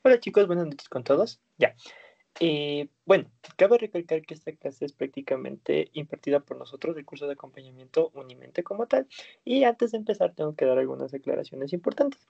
Hola chicos, buenas noches con todos. Ya. Bueno, cabe recalcar que esta clase es prácticamente impartida por nosotros del curso de acompañamiento Unimente como tal. Y antes de empezar tengo que dar algunas declaraciones importantes.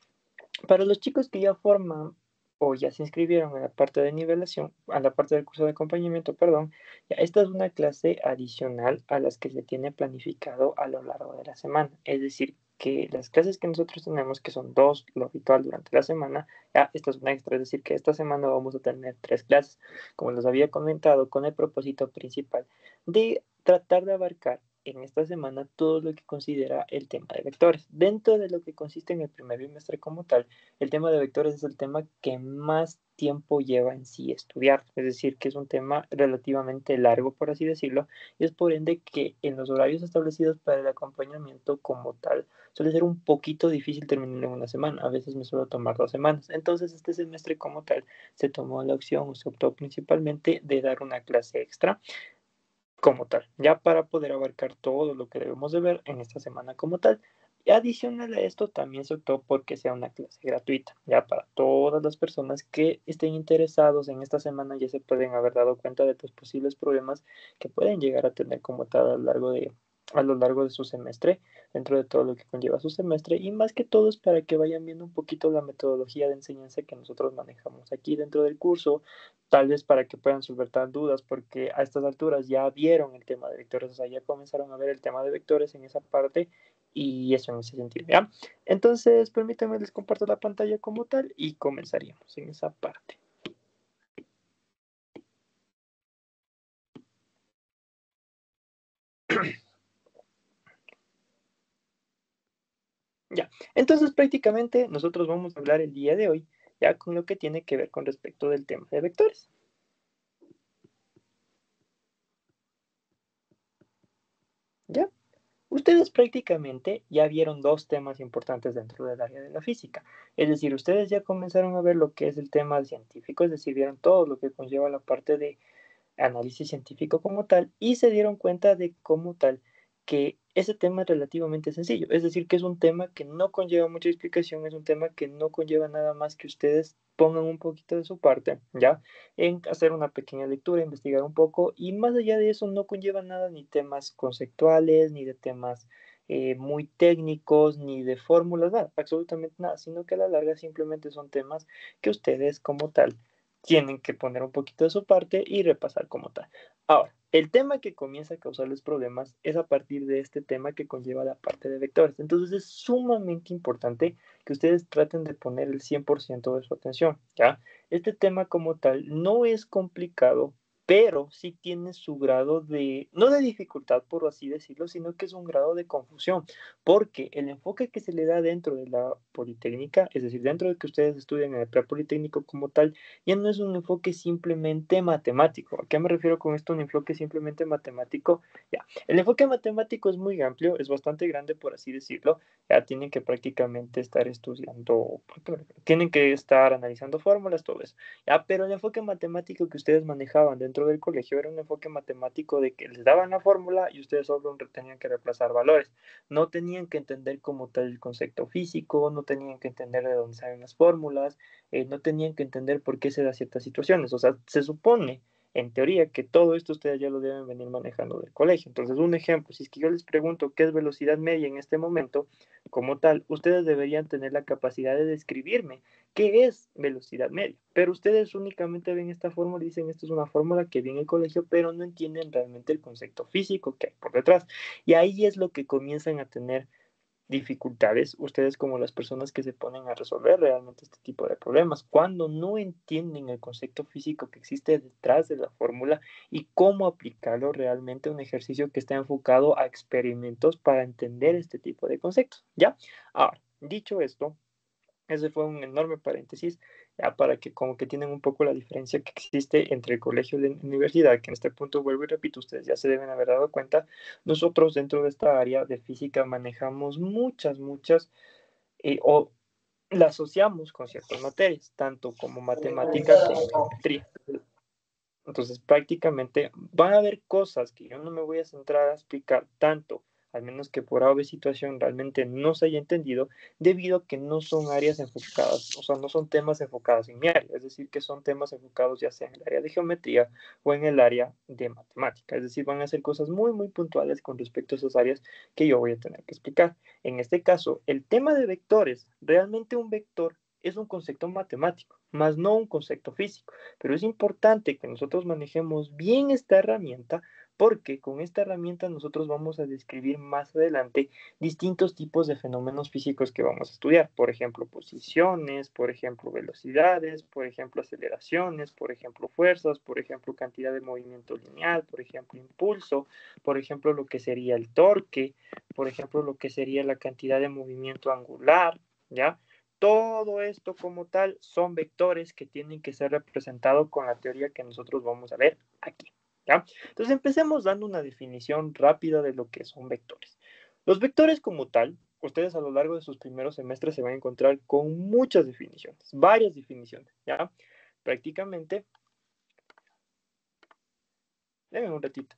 Para los chicos que ya forman o ya se inscribieron a la parte de nivelación, a la parte del curso de acompañamiento, perdón, ya esta es una clase adicional a las que se tiene planificado a lo largo de la semana. Es decir, que las clases que nosotros tenemos, que son dos, lo habitual durante la semana, ya esta es una extra, es decir, que esta semana vamos a tener tres clases, como les había comentado, con el propósito principal de tratar de abarcar en esta semana todo lo que considera el tema de vectores. Dentro de lo que consiste en el primer bimestre como tal, el tema de vectores es el tema que más tiempo lleva en sí estudiar, es decir, que es un tema relativamente largo, por así decirlo, y es por ende que en los horarios establecidos para el acompañamiento como tal suele ser un poquito difícil terminar en una semana, a veces me suele tomar 2 semanas. Entonces este semestre como tal se tomó la opción o se optó principalmente de dar una clase extra como tal, ya para poder abarcar todo lo que debemos de ver en esta semana como tal. Y adicional a esto, también se optó porque sea una clase gratuita, ya para todas las personas que estén interesados en esta semana ya se pueden haber dado cuenta de los posibles problemas que pueden llegar a tener como tal a lo largo de su semestre, dentro de todo lo que conlleva su semestre, y más que todo es para que vayan viendo un poquito la metodología de enseñanza que nosotros manejamos aquí dentro del curso, tal vez para que puedan solventar dudas, porque a estas alturas ya vieron el tema de vectores, o sea, ya comenzaron a ver el tema de vectores en esa parte y eso en ese sentido, ¿ya? Entonces, permítanme, les comparto la pantalla como tal y comenzaríamos en esa parte. Ya, entonces prácticamente nosotros vamos a hablar el día de hoy ya con lo que tiene que ver con respecto del tema de vectores. ¿Ya? Ustedes prácticamente ya vieron dos temas importantes dentro del área de la física. Es decir, ustedes ya comenzaron a ver lo que es el tema científico, es decir, vieron todo lo que conlleva la parte de análisis científico como tal y se dieron cuenta de como tal que ese tema es relativamente sencillo, es decir, que es un tema que no conlleva mucha explicación, es un tema que no conlleva nada más que ustedes pongan un poquito de su parte, ¿ya? En hacer una pequeña lectura, investigar un poco y más allá de eso no conlleva nada ni temas conceptuales, ni de temas muy técnicos, ni de fórmulas, nada, absolutamente nada, sino que a la larga simplemente son temas que ustedes como tal tienen que poner un poquito de su parte y repasar como tal. Ahora, el tema que comienza a causarles problemas es a partir de este tema que conlleva la parte de vectores. Entonces es sumamente importante que ustedes traten de poner el 100% de su atención, ¿ya? Este tema como tal no es complicado, pero sí tiene su grado de, no de dificultad por así decirlo, sino que es un grado de confusión, porque el enfoque que se le da dentro de la Politécnica, es decir, dentro de que ustedes estudian en el Politécnico como tal, ya no es un enfoque simplemente matemático. ¿A qué me refiero con esto? Un enfoque simplemente matemático. Ya, el enfoque matemático es muy amplio, es bastante grande, por así decirlo. Ya tienen que prácticamente estar estudiando, tienen que estar analizando fórmulas, todo eso. Ya, pero el enfoque matemático que ustedes manejaban dentro del colegio era un enfoque matemático de que les daban la fórmula y ustedes solo tenían que reemplazar valores. No tenían que entender como tal el concepto físico, no tenían que entender de dónde salen las fórmulas, no tenían que entender por qué se da ciertas situaciones. O sea, se supone, en teoría, que todo esto ustedes ya lo deben venir manejando del colegio. Entonces, un ejemplo, si es que yo les pregunto qué es velocidad media en este momento, como tal, ustedes deberían tener la capacidad de describirme qué es velocidad media. Pero ustedes únicamente ven esta fórmula y dicen, esto es una fórmula que viene en el colegio, pero no entienden realmente el concepto físico que hay por detrás. Y ahí es lo que comienzan a tener dificultades, ustedes como las personas que se ponen a resolver realmente este tipo de problemas, cuando no entienden el concepto físico que existe detrás de la fórmula y cómo aplicarlo realmente a un ejercicio que está enfocado a experimentos para entender este tipo de conceptos, ¿ya? Ahora, dicho esto, ese fue un enorme paréntesis, ya para que como que tienen un poco la diferencia que existe entre el colegio y la universidad, que en este punto vuelvo y repito, ustedes ya se deben haber dado cuenta, nosotros dentro de esta área de física manejamos muchas, o la asociamos con ciertas materias, tanto como matemática como geometría. Entonces, prácticamente van a haber cosas que yo no me voy a centrar a explicar tanto al menos que por A o B situación realmente no se haya entendido, debido a que no son áreas enfocadas, o sea, no son temas enfocados en mi área, es decir, que son temas enfocados ya sea en el área de geometría o en el área de matemática, es decir, van a ser cosas muy, muy puntuales con respecto a esas áreas que yo voy a tener que explicar. En este caso, el tema de vectores, realmente un vector es un concepto matemático, más no un concepto físico, pero es importante que nosotros manejemos bien esta herramienta porque con esta herramienta nosotros vamos a describir más adelante distintos tipos de fenómenos físicos que vamos a estudiar, por ejemplo, posiciones, por ejemplo, velocidades, por ejemplo, aceleraciones, por ejemplo, fuerzas, por ejemplo, cantidad de movimiento lineal, por ejemplo, impulso, por ejemplo, lo que sería el torque, por ejemplo, lo que sería la cantidad de movimiento angular, ¿ya? Todo esto como tal son vectores que tienen que ser representados con la teoría que nosotros vamos a ver aquí, ¿ya? Entonces empecemos dando una definición rápida de lo que son vectores. Los vectores como tal, ustedes a lo largo de sus primeros semestres se van a encontrar con muchas definiciones, varias definiciones, ¿ya? Prácticamente, denme un ratito.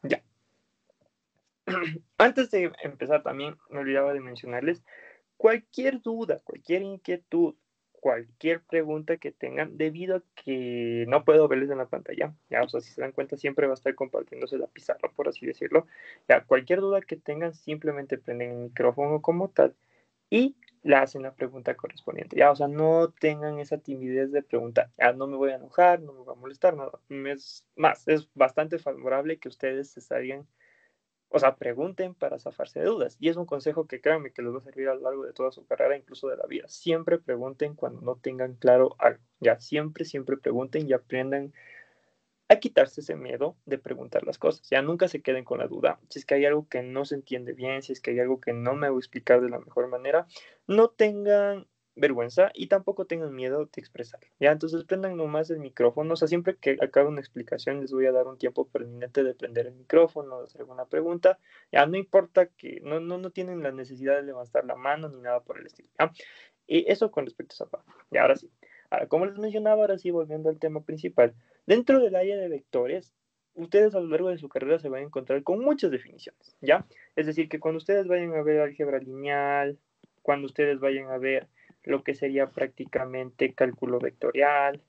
Ya. Antes de empezar también, me olvidaba de mencionarles, cualquier duda, cualquier inquietud, cualquier pregunta que tengan, debido a que no puedo verles en la pantalla, ya, o sea, si se dan cuenta, siempre va a estar compartiéndose la pizarra, por así decirlo, ya, cualquier duda que tengan, simplemente prenden el micrófono como tal y le hacen la pregunta correspondiente, ya, o sea, no tengan esa timidez de preguntar, ya, no me voy a enojar, no me voy a molestar, nada, es más, es bastante favorable que ustedes se salgan, o sea, pregunten para zafarse de dudas. Y es un consejo que créanme que les va a servir a lo largo de toda su carrera, incluso de la vida. Siempre pregunten cuando no tengan claro algo. Ya, siempre, siempre pregunten y aprendan a quitarse ese miedo de preguntar las cosas. Ya nunca se queden con la duda. Si es que hay algo que no se entiende bien, si es que hay algo que no me voy a explicar de la mejor manera, no tengan vergüenza y tampoco tengan miedo de expresarlo. Ya, entonces prendan nomás el micrófono. O sea, siempre que acabe una explicación les voy a dar un tiempo permanente de prender el micrófono, de hacer alguna pregunta. Ya, no importa que no tienen la necesidad de levantar la mano ni nada por el estilo. ¿Ya? Y eso con respecto a esa parte. Y ahora sí. Ahora, como les mencionaba, ahora sí, volviendo al tema principal. Dentro del área de vectores, ustedes a lo largo de su carrera se van a encontrar con muchas definiciones, ¿ya? Es decir, que cuando ustedes vayan a ver álgebra lineal, cuando ustedes vayan a ver lo que sería prácticamente cálculo vectorial,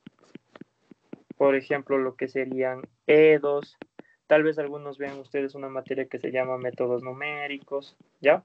por ejemplo, lo que serían EDOS, tal vez algunos vean ustedes una materia que se llama métodos numéricos, ¿ya?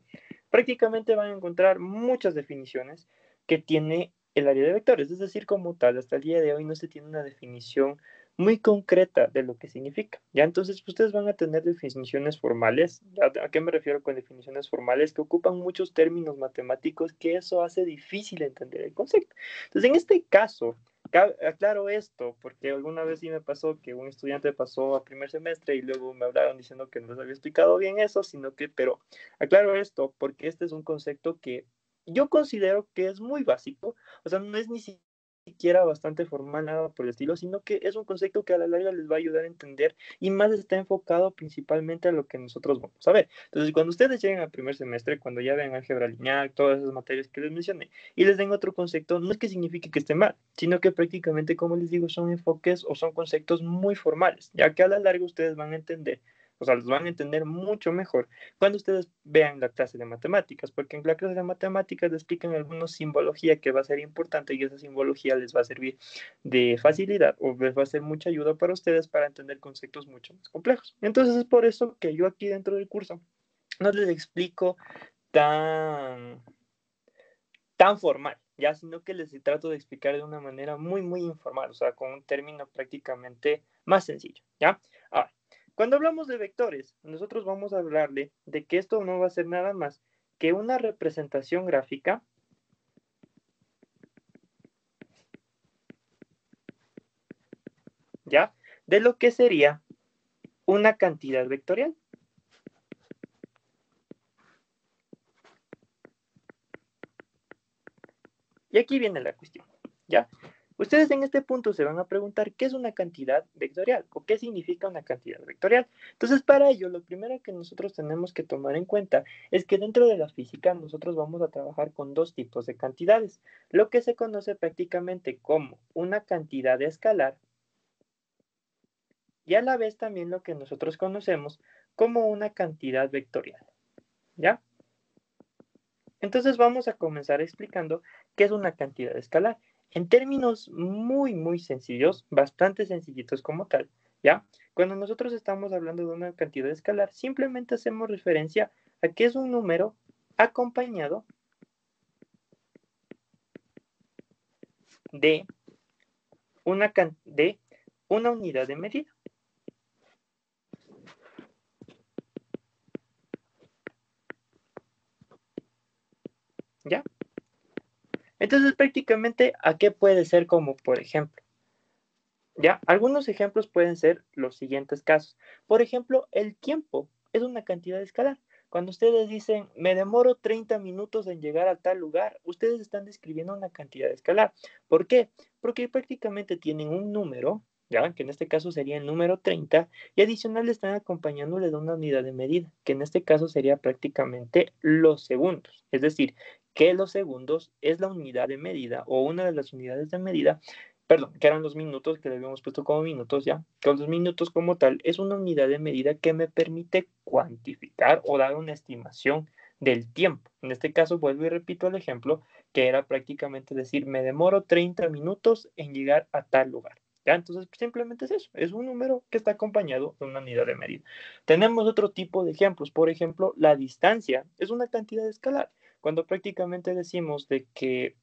Prácticamente van a encontrar muchas definiciones que tiene el área de vectores, es decir, como tal, hasta el día de hoy no se tiene una definición muy concreta de lo que significa, ¿ya? Entonces, ustedes van a tener definiciones formales. ¿A qué me refiero con definiciones formales? Que ocupan muchos términos matemáticos que eso hace difícil entender el concepto. Entonces, en este caso, aclaro esto, porque alguna vez sí me pasó que un estudiante pasó a primer semestre y luego me hablaron diciendo que no les había explicado bien eso, sino que, pero aclaro esto porque este es un concepto que yo considero que es muy básico, o sea, no es ni siquiera bastante formal, nada por el estilo, sino que es un concepto que a la larga les va a ayudar a entender y más está enfocado principalmente a lo que nosotros vamos a ver. Entonces, cuando ustedes lleguen al primer semestre, cuando ya vean álgebra lineal, todas esas materias que les mencioné, y les den otro concepto, no es que signifique que esté mal, sino que prácticamente, como les digo, son enfoques o son conceptos muy formales, ya que a la larga ustedes van a entender, o sea, los van a entender mucho mejor cuando ustedes vean la clase de matemáticas, porque en la clase de matemáticas les explican algunos simbología que va a ser importante y esa simbología les va a servir de facilidad o les va a ser mucha ayuda para ustedes para entender conceptos mucho más complejos. Entonces es por eso que yo aquí dentro del curso no les explico tan tan formal, ya, sino que les trato de explicar de una manera muy, muy informal, o sea, con un término prácticamente más sencillo, ¿ya? Ahora, cuando hablamos de vectores, nosotros vamos a hablarle de que esto no va a ser nada más que una representación gráfica, ¿ya? De lo que sería una cantidad vectorial. Y aquí viene la cuestión, ¿ya? Ustedes en este punto se van a preguntar qué es una cantidad vectorial o qué significa una cantidad vectorial. Entonces, para ello, lo primero que nosotros tenemos que tomar en cuenta es que dentro de la física nosotros vamos a trabajar con dos tipos de cantidades, lo que se conoce prácticamente como una cantidad escalar y a la vez también lo que nosotros conocemos como una cantidad vectorial, ¿ya? Entonces vamos a comenzar explicando qué es una cantidad escalar. En términos muy sencillos, bastante sencillitos como tal, ¿ya? Cuando nosotros estamos hablando de una cantidad escalar, simplemente hacemos referencia a que es un número acompañado de una unidad de medida, ¿ya? Entonces prácticamente, ¿a qué puede ser como por ejemplo? ¿Ya? Algunos ejemplos pueden ser los siguientes casos. Por ejemplo, el tiempo es una cantidad escalar. Cuando ustedes dicen, me demoro 30 minutos en llegar a tal lugar, ustedes están describiendo una cantidad escalar. ¿Por qué? Porque prácticamente tienen un número, ¿ya? Que en este caso sería el número 30, y adicional le están acompañándole de una unidad de medida, que en este caso sería prácticamente los segundos. Es decir, que los segundos es la unidad de medida o una de las unidades de medida, perdón, que eran los minutos, que le habíamos puesto como minutos ya, que los minutos como tal es una unidad de medida que me permite cuantificar o dar una estimación del tiempo. En este caso, vuelvo y repito el ejemplo, que era prácticamente decir, me demoro 30 minutos en llegar a tal lugar. ¿Ya? Entonces, simplemente es eso, es un número que está acompañado de una unidad de medida. Tenemos otro tipo de ejemplos, por ejemplo, la distancia es una cantidad escalar. Cuando prácticamente decimos de que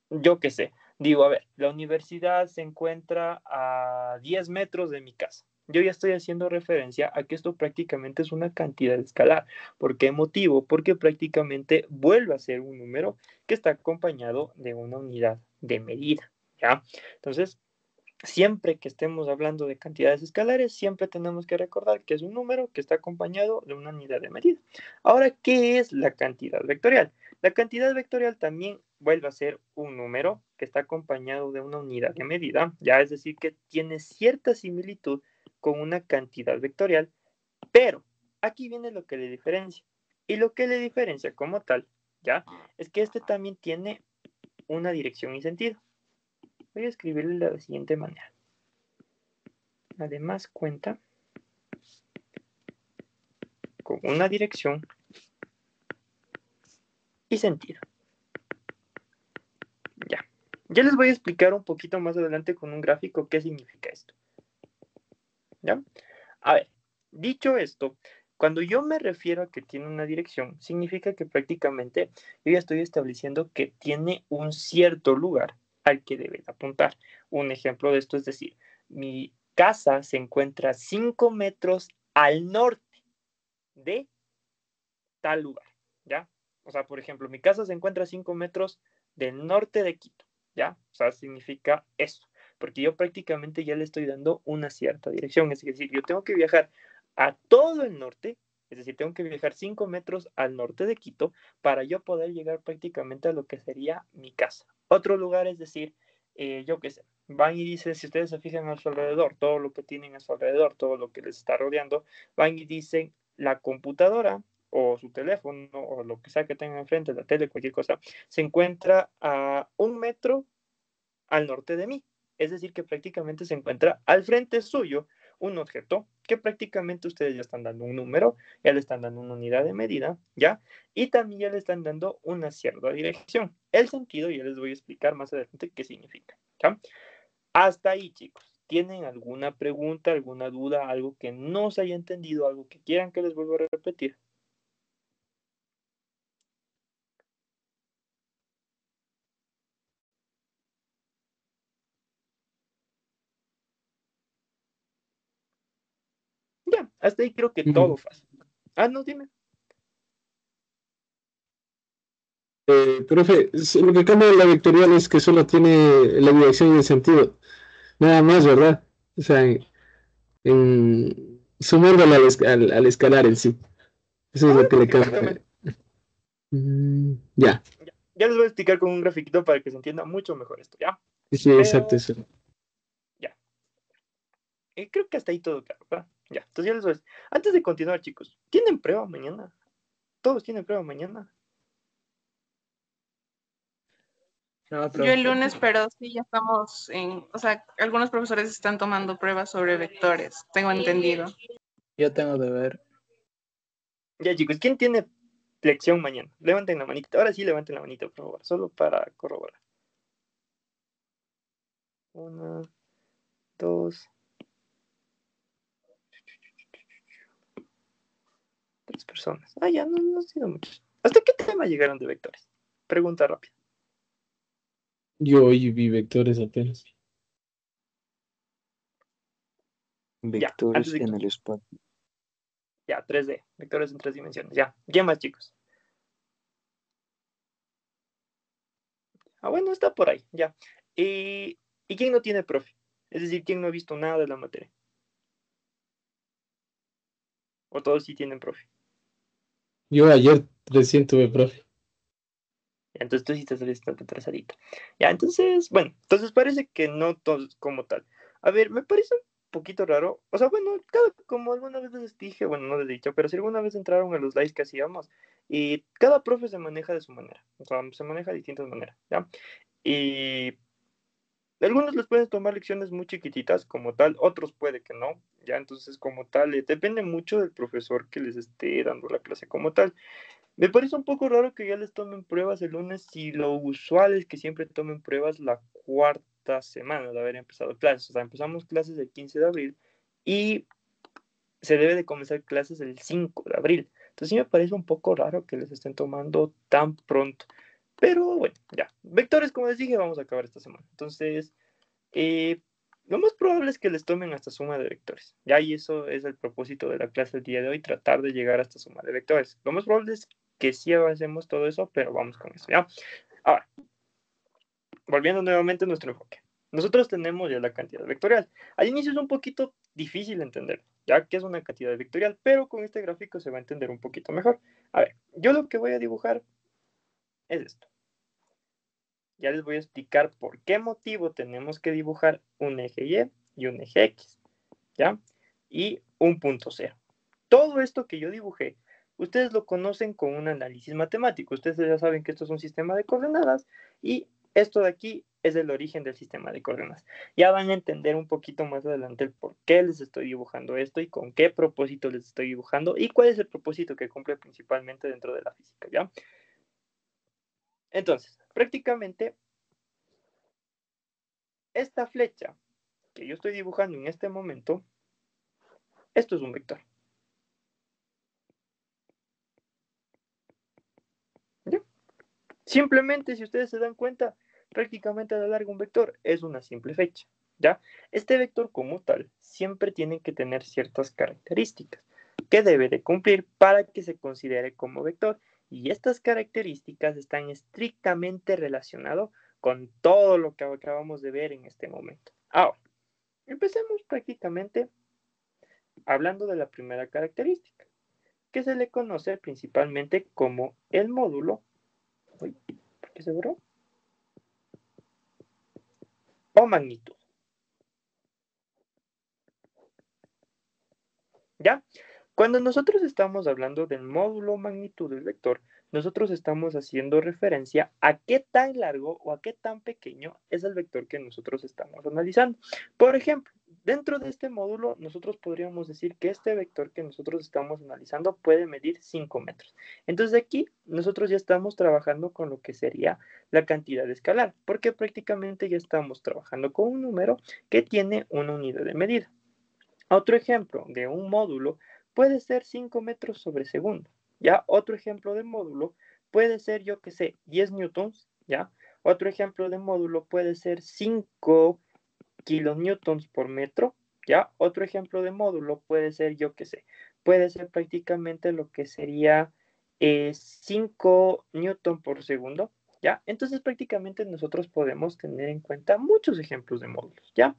yo qué sé, digo, a ver, la universidad se encuentra a 10 metros de mi casa. Yo ya estoy haciendo referencia a que esto prácticamente es una cantidad escalar. ¿Por qué motivo? Porque prácticamente vuelve a ser un número que está acompañado de una unidad de medida, ¿ya? Entonces, siempre que estemos hablando de cantidades escalares, siempre tenemos que recordar que es un número que está acompañado de una unidad de medida. Ahora, ¿qué es la cantidad vectorial? La cantidad vectorial también vuelve a ser un número que está acompañado de una unidad de medida, ya es decir, que tiene cierta similitud con una cantidad vectorial, pero aquí viene lo que le diferencia. Y lo que le diferencia como tal, ya, es que este también tiene una dirección y sentido. Voy a escribirle de la siguiente manera. Además cuenta con una dirección y sentido. Ya. Ya les voy a explicar un poquito más adelante con un gráfico qué significa esto. ¿Ya? A ver, dicho esto, cuando yo me refiero a que tiene una dirección, significa que prácticamente yo ya estoy estableciendo que tiene un cierto lugar al que debe apuntar. Un ejemplo de esto es decir, mi casa se encuentra 5 metros al norte de tal lugar, ¿ya? O sea, por ejemplo, mi casa se encuentra a 5 metros del norte de Quito, ¿ya? O sea, significa eso, porque yo prácticamente ya le estoy dando una cierta dirección, es decir, yo tengo que viajar a todo el norte, es decir, tengo que viajar 5 metros al norte de Quito para yo poder llegar prácticamente a lo que sería mi casa. Otro lugar es decir, yo qué sé, van y dicen, si ustedes se fijan a su alrededor, todo lo que tienen a su alrededor, todo lo que les está rodeando, van y dicen la computadora o su teléfono o lo que sea que tengan enfrente, la tele, cualquier cosa, se encuentra a 1 metro al norte de mí. Es decir, que prácticamente se encuentra al frente suyo un objeto que prácticamente ustedes ya están dando un número, ya le están dando una unidad de medida, ¿ya? Y también ya le están dando una cierta dirección. El sentido ya les voy a explicar más adelante qué significa, ¿ya? Hasta ahí, chicos. ¿Tienen alguna pregunta, alguna duda, algo que no se haya entendido, algo que quieran que les vuelva a repetir? Ya, hasta ahí creo que Mm. todo fácil. Ah, no, dime. Profe, lo que cambia de la vectorial es que solo tiene la dirección y el sentido, nada más, ¿verdad? O sea, sumándole al escalar en sí. Eso es lo que le cambia. Prácticamente. Ya. Ya les voy a explicar con un grafiquito para que se entienda mucho mejor esto, ¿ya? Sí, exacto, Pero, eso. ya. Creo que hasta ahí todo claro, ¿verdad? Ya, entonces ya les voy a decir. Antes de continuar, chicos, ¿tienen prueba mañana? ¿Todos tienen prueba mañana? No, Yo el profe. lunes, pero sí, ya estamos o sea, algunos profesores están tomando pruebas sobre vectores, tengo entendido. Yo tengo que ver. Ya, chicos, ¿quién tiene lección mañana? Levanten la manita. Ahora sí, levanten la manita, por favor, solo para corroborar. Una, dos, tres personas. Ah, ya, no ha sido muchos. ¿Hasta qué tema llegaron de vectores? Pregunta rápida. Yo hoy vi vectores apenas. Ya, antes Vectores de en que... el espacio. Ya, 3D, vectores en 3 dimensiones. Ya, ¿qué más, chicos? Ah, bueno, está por ahí, ya. ¿Y quién no tiene profe? Es decir, ¿quién no ha visto nada de la materia? ¿O todos sí tienen profe? Yo ayer recién tuve profe. Entonces tú sí te saliste atrasadito. Ya, entonces, bueno, entonces parece que no todos como tal. A ver, me parece un poquito raro. O sea, bueno, como alguna vez les dije, bueno, no les he dicho, pero si alguna vez entraron a los lives que hacíamos, y cada profe se maneja de su manera. O sea, se maneja de distintas maneras, ¿ya? Y algunos les pueden tomar lecciones muy chiquititas como tal, otros puede que no, ya entonces como tal, depende mucho del profesor que les esté dando la clase como tal. Me parece un poco raro que ya les tomen pruebas el lunes si lo usual es que siempre tomen pruebas la cuarta semana de haber empezado clases. O sea, empezamos clases el 15 de abril y se debe de comenzar clases el 5 de abril. Entonces sí me parece un poco raro que les estén tomando tan pronto. Pero bueno, ya. Vectores, como les dije, vamos a acabar esta semana. Entonces, eh, lo más probable es que les tomen hasta suma de vectores. Ya, y eso es el propósito de la clase del día de hoy, tratar de llegar hasta suma de vectores. Lo más probable es que sí avancemos todo eso, pero vamos con eso, ¿ya? Ahora, volviendo nuevamente a nuestro enfoque. Nosotros tenemos ya la cantidad vectorial. Al inicio es un poquito difícil de entender, ya que es una cantidad vectorial, pero con este gráfico se va a entender un poquito mejor. A ver, yo lo que voy a dibujar es esto. Ya les voy a explicar por qué motivo tenemos que dibujar un eje Y y un eje X, ¿ya? Y un punto cero. Todo esto que yo dibujé, ustedes lo conocen con un análisis matemático. Ustedes ya saben que esto es un sistema de coordenadas y esto de aquí es el origen del sistema de coordenadas. Ya van a entender un poquito más adelante el por qué les estoy dibujando esto y con qué propósito les estoy dibujando y cuál es el propósito que cumple principalmente dentro de la física, ¿ya? Entonces, prácticamente esta flecha que yo estoy dibujando en este momento, esto es un vector. ¿Ya? Simplemente, si ustedes se dan cuenta, prácticamente a la larga un vector es una simple flecha. ¿Ya? Este vector como tal siempre tiene que tener ciertas características que debe de cumplir para que se considere como vector. Y estas características están estrictamente relacionadas con todo lo que acabamos de ver en este momento. Ahora, empecemos prácticamente hablando de la primera característica, que se le conoce principalmente como el módulo. Uy, ¿por qué se borró? O magnitud. ¿Ya? Cuando nosotros estamos hablando del módulo o magnitud del vector, nosotros estamos haciendo referencia a qué tan largo o a qué tan pequeño es el vector que nosotros estamos analizando. Por ejemplo, dentro de este módulo, nosotros podríamos decir que este vector que nosotros estamos analizando puede medir 5 metros. Entonces aquí nosotros ya estamos trabajando con lo que sería la cantidad escalar, porque prácticamente ya estamos trabajando con un número que tiene una unidad de medida. Otro ejemplo de un módulo puede ser 5 metros sobre segundo. ¿Ya? Otro ejemplo de módulo puede ser, yo que sé, 10 newtons. ¿Ya? Otro ejemplo de módulo puede ser 5 kilonewtons por metro. ¿Ya? Otro ejemplo de módulo puede ser, yo que sé, puede ser prácticamente lo que sería 5 newton por segundo. ¿Ya? Entonces prácticamente nosotros podemos tener en cuenta muchos ejemplos de módulos. ¿Ya?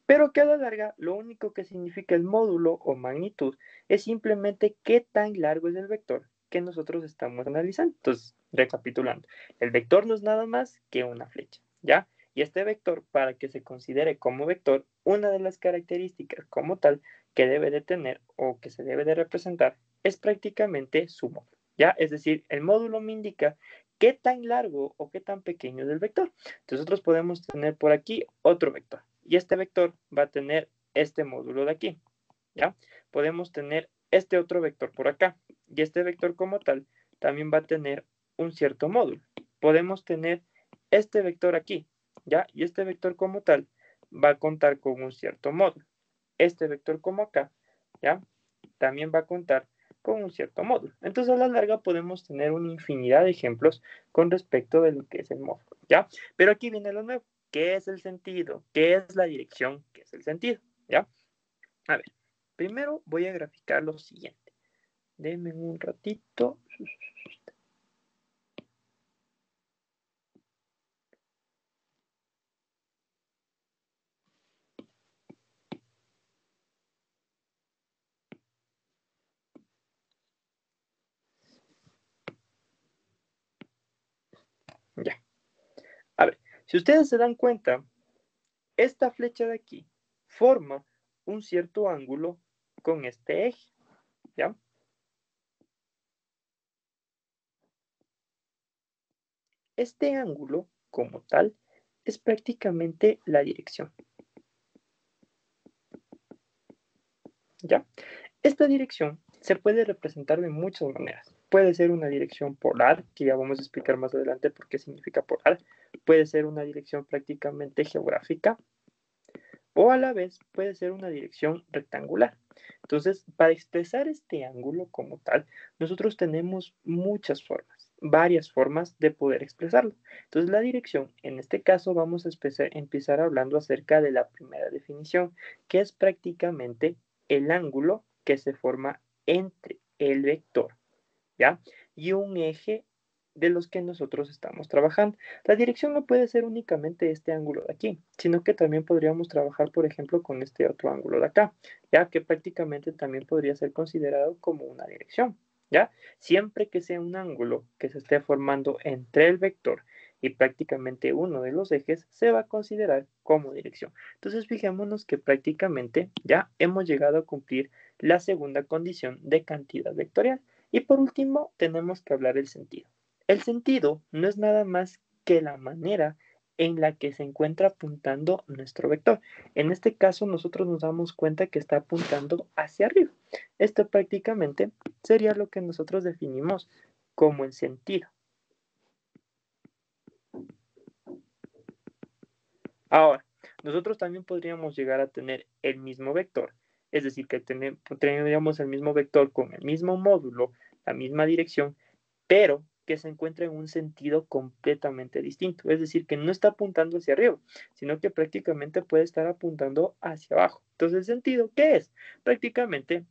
Pero que a la larga lo único que significa el módulo o magnitud es simplemente qué tan largo es el vector que nosotros estamos analizando. Entonces, recapitulando, el vector no es nada más que una flecha, ¿ya? Y este vector, para que se considere como vector, una de las características como tal que debe de tener o que se debe de representar es prácticamente su módulo, ¿ya? Es decir, el módulo me indica qué tan largo o qué tan pequeño es el vector. Entonces, nosotros podemos tener por aquí otro vector y este vector va a tener este módulo de aquí, ¿ya? Podemos tener este otro vector por acá y este vector como tal también va a tener un cierto módulo. Podemos tener este vector aquí, ¿ya? Y este vector como tal va a contar con un cierto módulo. Este vector como acá, ¿ya? También va a contar con un cierto módulo. Entonces, a la larga podemos tener una infinidad de ejemplos con respecto de lo que es el módulo, ¿ya? Pero aquí viene lo nuevo. ¿Qué es el sentido? ¿Qué es la dirección? ¿Qué es el sentido? ¿Ya? A ver, primero voy a graficar lo siguiente. Denme un ratito. Ya. A ver, si ustedes se dan cuenta, esta flecha de aquí forma un cierto ángulo con este eje, ¿ya? Este ángulo, como tal, es prácticamente la dirección, ¿ya? Esta dirección se puede representar de muchas maneras. Puede ser una dirección polar, que ya vamos a explicar más adelante por qué significa polar. Puede ser una dirección prácticamente geográfica, o a la vez puede ser una dirección rectangular. Entonces, para expresar este ángulo como tal, nosotros tenemos muchas formas, varias formas de poder expresarlo. Entonces, la dirección, en este caso, vamos a empezar hablando acerca de la primera definición, que es prácticamente el ángulo que se forma entre el vector, ¿ya? Y un eje de los que nosotros estamos trabajando. La dirección no puede ser únicamente este ángulo de aquí, sino que también podríamos trabajar, por ejemplo, con este otro ángulo de acá, ya que prácticamente también podría ser considerado como una dirección, ¿ya? Siempre que sea un ángulo que se esté formando entre el vector y prácticamente uno de los ejes, se va a considerar como dirección. Entonces, fijémonos que prácticamente ya hemos llegado a cumplir la segunda condición de cantidad vectorial. Y por último, tenemos que hablar del sentido. El sentido no es nada más que la manera en la que se encuentra apuntando nuestro vector. En este caso, nosotros nos damos cuenta que está apuntando hacia arriba. Esto prácticamente sería lo que nosotros definimos como el sentido. Ahora, nosotros también podríamos llegar a tener el mismo vector, es decir, que tendríamos el mismo vector con el mismo módulo, la misma dirección, pero que se encuentra en un sentido completamente distinto. Es decir, que no está apuntando hacia arriba, sino que prácticamente puede estar apuntando hacia abajo. Entonces, ¿el sentido qué es? Prácticamente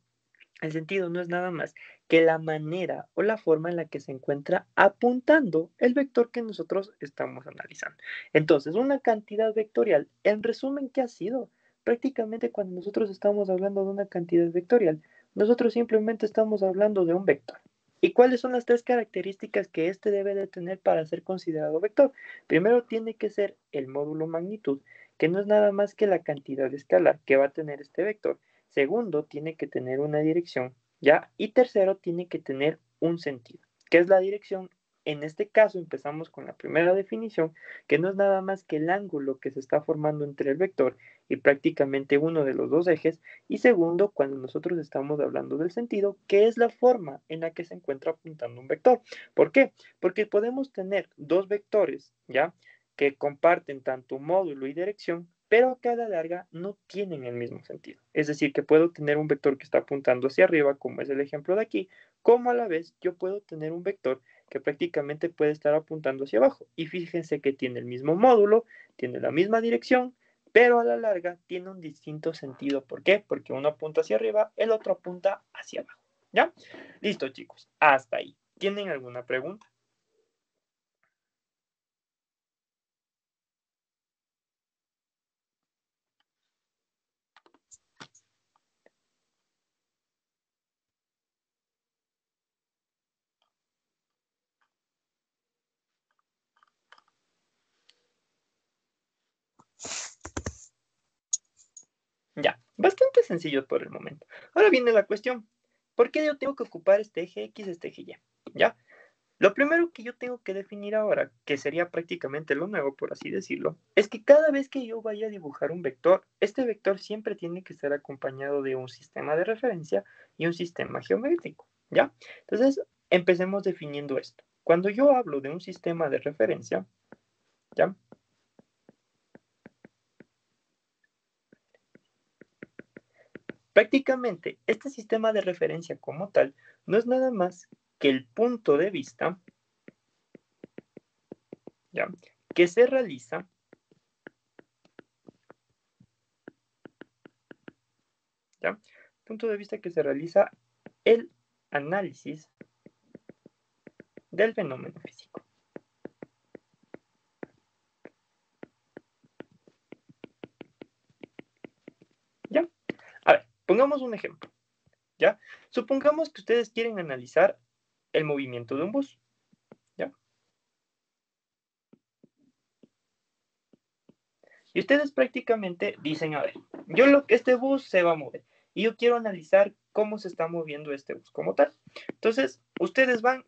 el sentido no es nada más que la manera o la forma en la que se encuentra apuntando el vector que nosotros estamos analizando. Entonces, una cantidad vectorial, en resumen, ¿qué ha sido? Prácticamente cuando nosotros estamos hablando de una cantidad vectorial, nosotros simplemente estamos hablando de un vector. ¿Y cuáles son las tres características que éste debe de tener para ser considerado vector? Primero tiene que ser el módulo magnitud, que no es nada más que la cantidad escalar que va a tener este vector. Segundo, tiene que tener una dirección, ¿ya? Y tercero, tiene que tener un sentido. ¿Qué es la dirección? En este caso empezamos con la primera definición, que no es nada más que el ángulo que se está formando entre el vector y prácticamente uno de los dos ejes. Y segundo, cuando nosotros estamos hablando del sentido, que es la forma en la que se encuentra apuntando un vector. ¿Por qué? Porque podemos tener dos vectores, ¿ya? Que comparten tanto módulo y dirección, pero que a la larga no tienen el mismo sentido. Es decir, que puedo tener un vector que está apuntando hacia arriba, como es el ejemplo de aquí, como a la vez yo puedo tener un vector que prácticamente puede estar apuntando hacia abajo. Y fíjense que tiene el mismo módulo, tiene la misma dirección, pero a la larga tiene un distinto sentido. ¿Por qué? Porque uno apunta hacia arriba, el otro apunta hacia abajo. ¿Ya? Listo, chicos. Hasta ahí. ¿Tienen alguna pregunta? Bastante sencillo por el momento. Ahora viene la cuestión. ¿Por qué yo tengo que ocupar este eje X, este eje Y? ¿Ya? Lo primero que yo tengo que definir ahora, que sería prácticamente lo nuevo, por así decirlo, es que cada vez que yo vaya a dibujar un vector, este vector siempre tiene que estar acompañado de un sistema de referencia y un sistema geométrico, ¿ya? Entonces, empecemos definiendo esto. Cuando yo hablo de un sistema de referencia, ¿ya? Prácticamente, este sistema de referencia como tal no es nada más que el punto de vista, ¿ya? Que se realiza, ¿ya? Punto de vista que se realiza el análisis del fenómeno físico. ¿Ya? A ver, pongamos un ejemplo, ¿ya? Supongamos que ustedes quieren analizar el movimiento de un bus, ¿ya? Y ustedes prácticamente dicen, a ver, este bus se va a mover y yo quiero analizar cómo se está moviendo este bus como tal. Entonces, ustedes van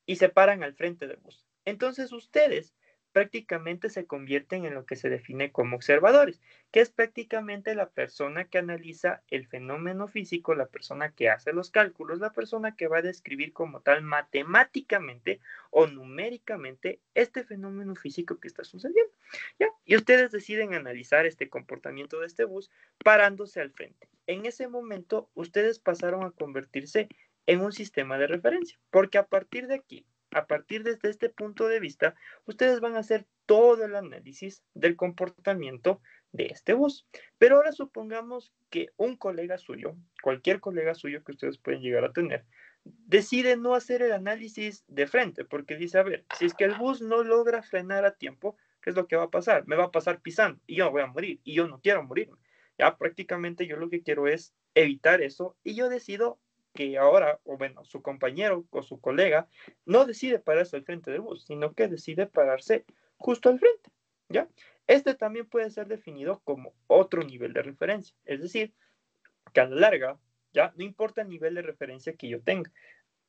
y se paran al frente del bus. Entonces, ustedes prácticamente se convierten en lo que se define como observadores, que es prácticamente la persona que analiza el fenómeno físico, la persona que hace los cálculos, la persona que va a describir como tal matemáticamente o numéricamente este fenómeno físico que está sucediendo, ¿ya? Y ustedes deciden analizar este comportamiento de este bus parándose al frente. En ese momento, ustedes pasaron a convertirse en un sistema de referencia, porque a partir de aquí, a partir de este punto de vista, ustedes van a hacer todo el análisis del comportamiento de este bus. Pero ahora supongamos que un colega suyo, cualquier colega suyo que ustedes pueden llegar a tener, decide no hacer el análisis de frente, porque dice, a ver, si es que el bus no logra frenar a tiempo, ¿qué es lo que va a pasar? Me va a pasar pisando y yo voy a morir y yo no quiero morirme. Ya prácticamente yo lo que quiero es evitar eso y yo decido que ahora, o bueno, su compañero o su colega no decide pararse al frente del bus, sino que decide pararse justo al frente, ¿ya? Este también puede ser definido como otro nivel de referencia, es decir, que a la larga, ya, no importa el nivel de referencia que yo tenga,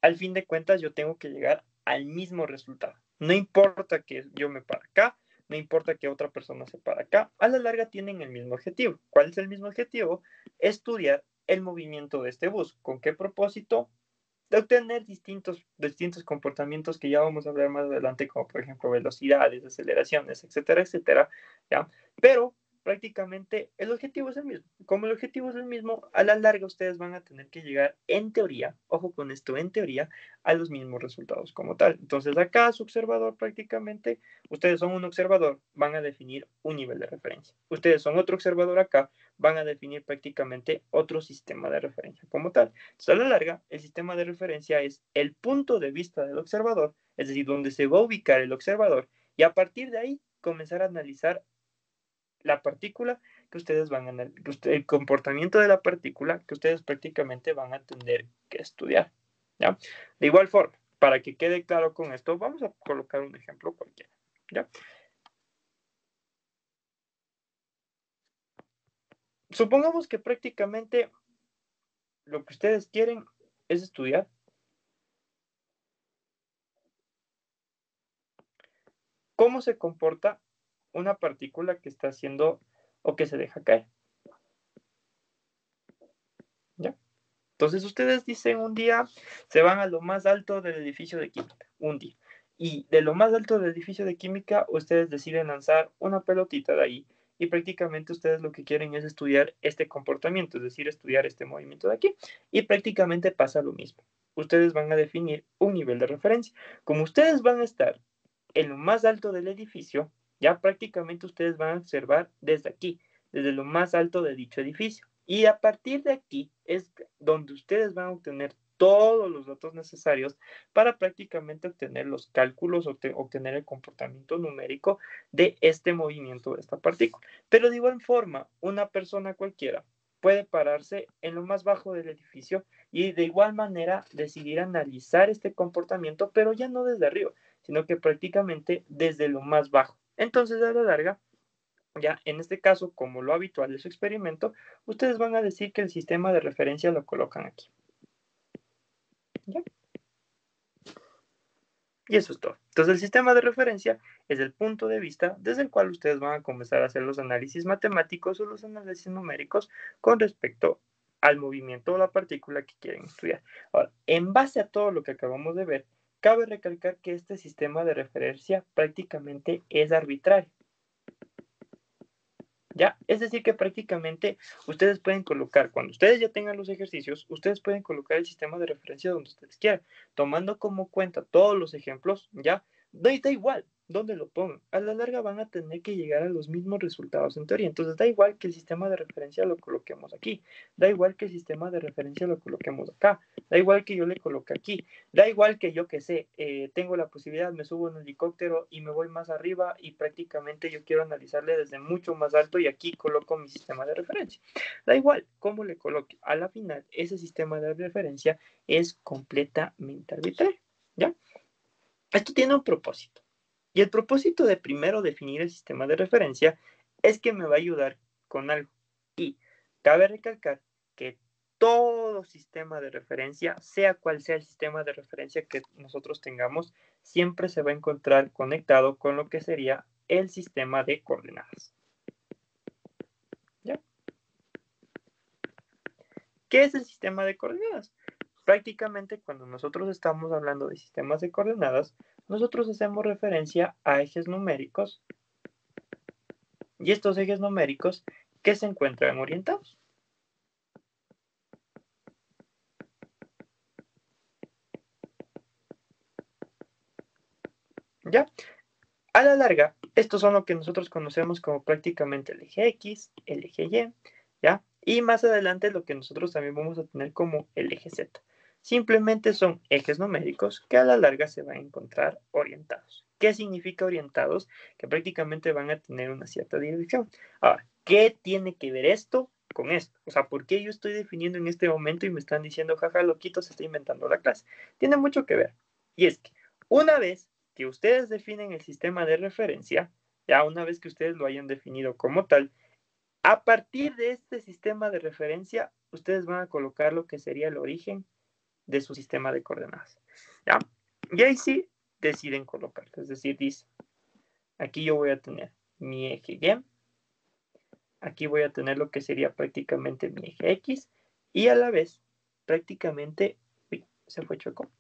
al fin de cuentas yo tengo que llegar al mismo resultado. No importa que yo me pare acá, no importa que otra persona se para acá, a la larga tienen el mismo objetivo. ¿Cuál es el mismo objetivo? Estudiar el movimiento de este bus. ¿Con qué propósito? De obtener distintos comportamientos que ya vamos a hablar más adelante, como por ejemplo velocidades, aceleraciones, etcétera, etcétera, ¿ya? Pero prácticamente el objetivo es el mismo. Como el objetivo es el mismo, a la larga ustedes van a tener que llegar en teoría, ojo con esto, en teoría, a los mismos resultados como tal. Entonces acá su observador prácticamente, ustedes son un observador, van a definir un nivel de referencia. Ustedes son otro observador acá, van a definir prácticamente otro sistema de referencia como tal. Entonces, a la larga, el sistema de referencia es el punto de vista del observador, es decir, donde se va a ubicar el observador, y a partir de ahí comenzar a analizar la partícula que ustedes van a el comportamiento de la partícula que ustedes prácticamente van a tener que estudiar, ¿ya? De igual forma, para que quede claro con esto, vamos a colocar un ejemplo cualquiera, ¿ya? Supongamos que prácticamente lo que ustedes quieren es estudiar cómo se comporta una partícula que está haciendo o que se deja caer, ¿ya? Entonces ustedes dicen un día, se van a lo más alto del edificio de química, un día. Y de lo más alto del edificio de química, ustedes deciden lanzar una pelotita de ahí y prácticamente ustedes lo que quieren es estudiar este comportamiento, es decir, estudiar este movimiento de aquí. Y prácticamente pasa lo mismo. Ustedes van a definir un nivel de referencia. Como ustedes van a estar en lo más alto del edificio, ya prácticamente ustedes van a observar desde aquí, desde lo más alto de dicho edificio. Y a partir de aquí es donde ustedes van a obtener todos los datos necesarios para prácticamente obtener los cálculos, obtener el comportamiento numérico de este movimiento de esta partícula. Pero de igual forma, una persona cualquiera puede pararse en lo más bajo del edificio y de igual manera decidir analizar este comportamiento, pero ya no desde arriba, sino que prácticamente desde lo más bajo. Entonces, a la larga, Ya, en este caso, como lo habitual de su experimento, ustedes van a decir que el sistema de referencia lo colocan aquí. ¿Ya? Y eso es todo. Entonces, el sistema de referencia es el punto de vista desde el cual ustedes van a comenzar a hacer los análisis matemáticos o los análisis numéricos con respecto al movimiento o la partícula que quieren estudiar. Ahora, en base a todo lo que acabamos de ver, cabe recalcar que este sistema de referencia prácticamente es arbitrario. ¿Ya? Es decir, que prácticamente ustedes pueden colocar, cuando ustedes ya tengan los ejercicios, ustedes pueden colocar el sistema de referencia donde ustedes quieran, tomando como cuenta todos los ejemplos, ¿ya? Da igual dónde lo pongan, a la larga van a tener que llegar a los mismos resultados en teoría, entonces da igual que el sistema de referencia lo coloquemos aquí, da igual que el sistema de referencia lo coloquemos acá, da igual que yo le coloque aquí, da igual que yo que sé, tengo la posibilidad, me subo en un helicóptero y me voy más arriba y prácticamente yo quiero analizarle desde mucho más alto y aquí coloco mi sistema de referencia. Da igual cómo le coloque, a la final ese sistema de referencia es completamente arbitrario, ¿ya? Esto tiene un propósito. Y el propósito de primero definir el sistema de referencia es que me va a ayudar con algo. Y cabe recalcar que todo sistema de referencia, sea cual sea el sistema de referencia que nosotros tengamos, siempre se va a encontrar conectado con lo que sería el sistema de coordenadas. ¿Ya? ¿Qué es el sistema de coordenadas? Prácticamente cuando nosotros estamos hablando de sistemas de coordenadas, nosotros hacemos referencia a ejes numéricos y estos ejes numéricos que se encuentran orientados. ¿Ya? A la larga, estos son lo que nosotros conocemos como prácticamente el eje X, el eje Y, ¿ya? Y más adelante lo que nosotros también vamos a tener como el eje Z. Simplemente son ejes numéricos que a la larga se van a encontrar orientados. ¿Qué significa orientados? Que prácticamente van a tener una cierta dirección. Ahora, ¿qué tiene que ver esto con esto? O sea, ¿por qué yo estoy definiendo en este momento y me están diciendo, jaja, loquito, se está inventando la clase? Tiene mucho que ver. Y es que una vez que ustedes definen el sistema de referencia, ya una vez que ustedes lo hayan definido como tal, a partir de este sistema de referencia, ustedes van a colocar lo que sería el origen de su sistema de coordenadas. ¿Ya? Y ahí sí deciden colocar. Es decir, dice, aquí yo voy a tener mi eje Y, aquí voy a tener lo que sería prácticamente mi eje X, y a la vez, prácticamente, uy, se fue chueco,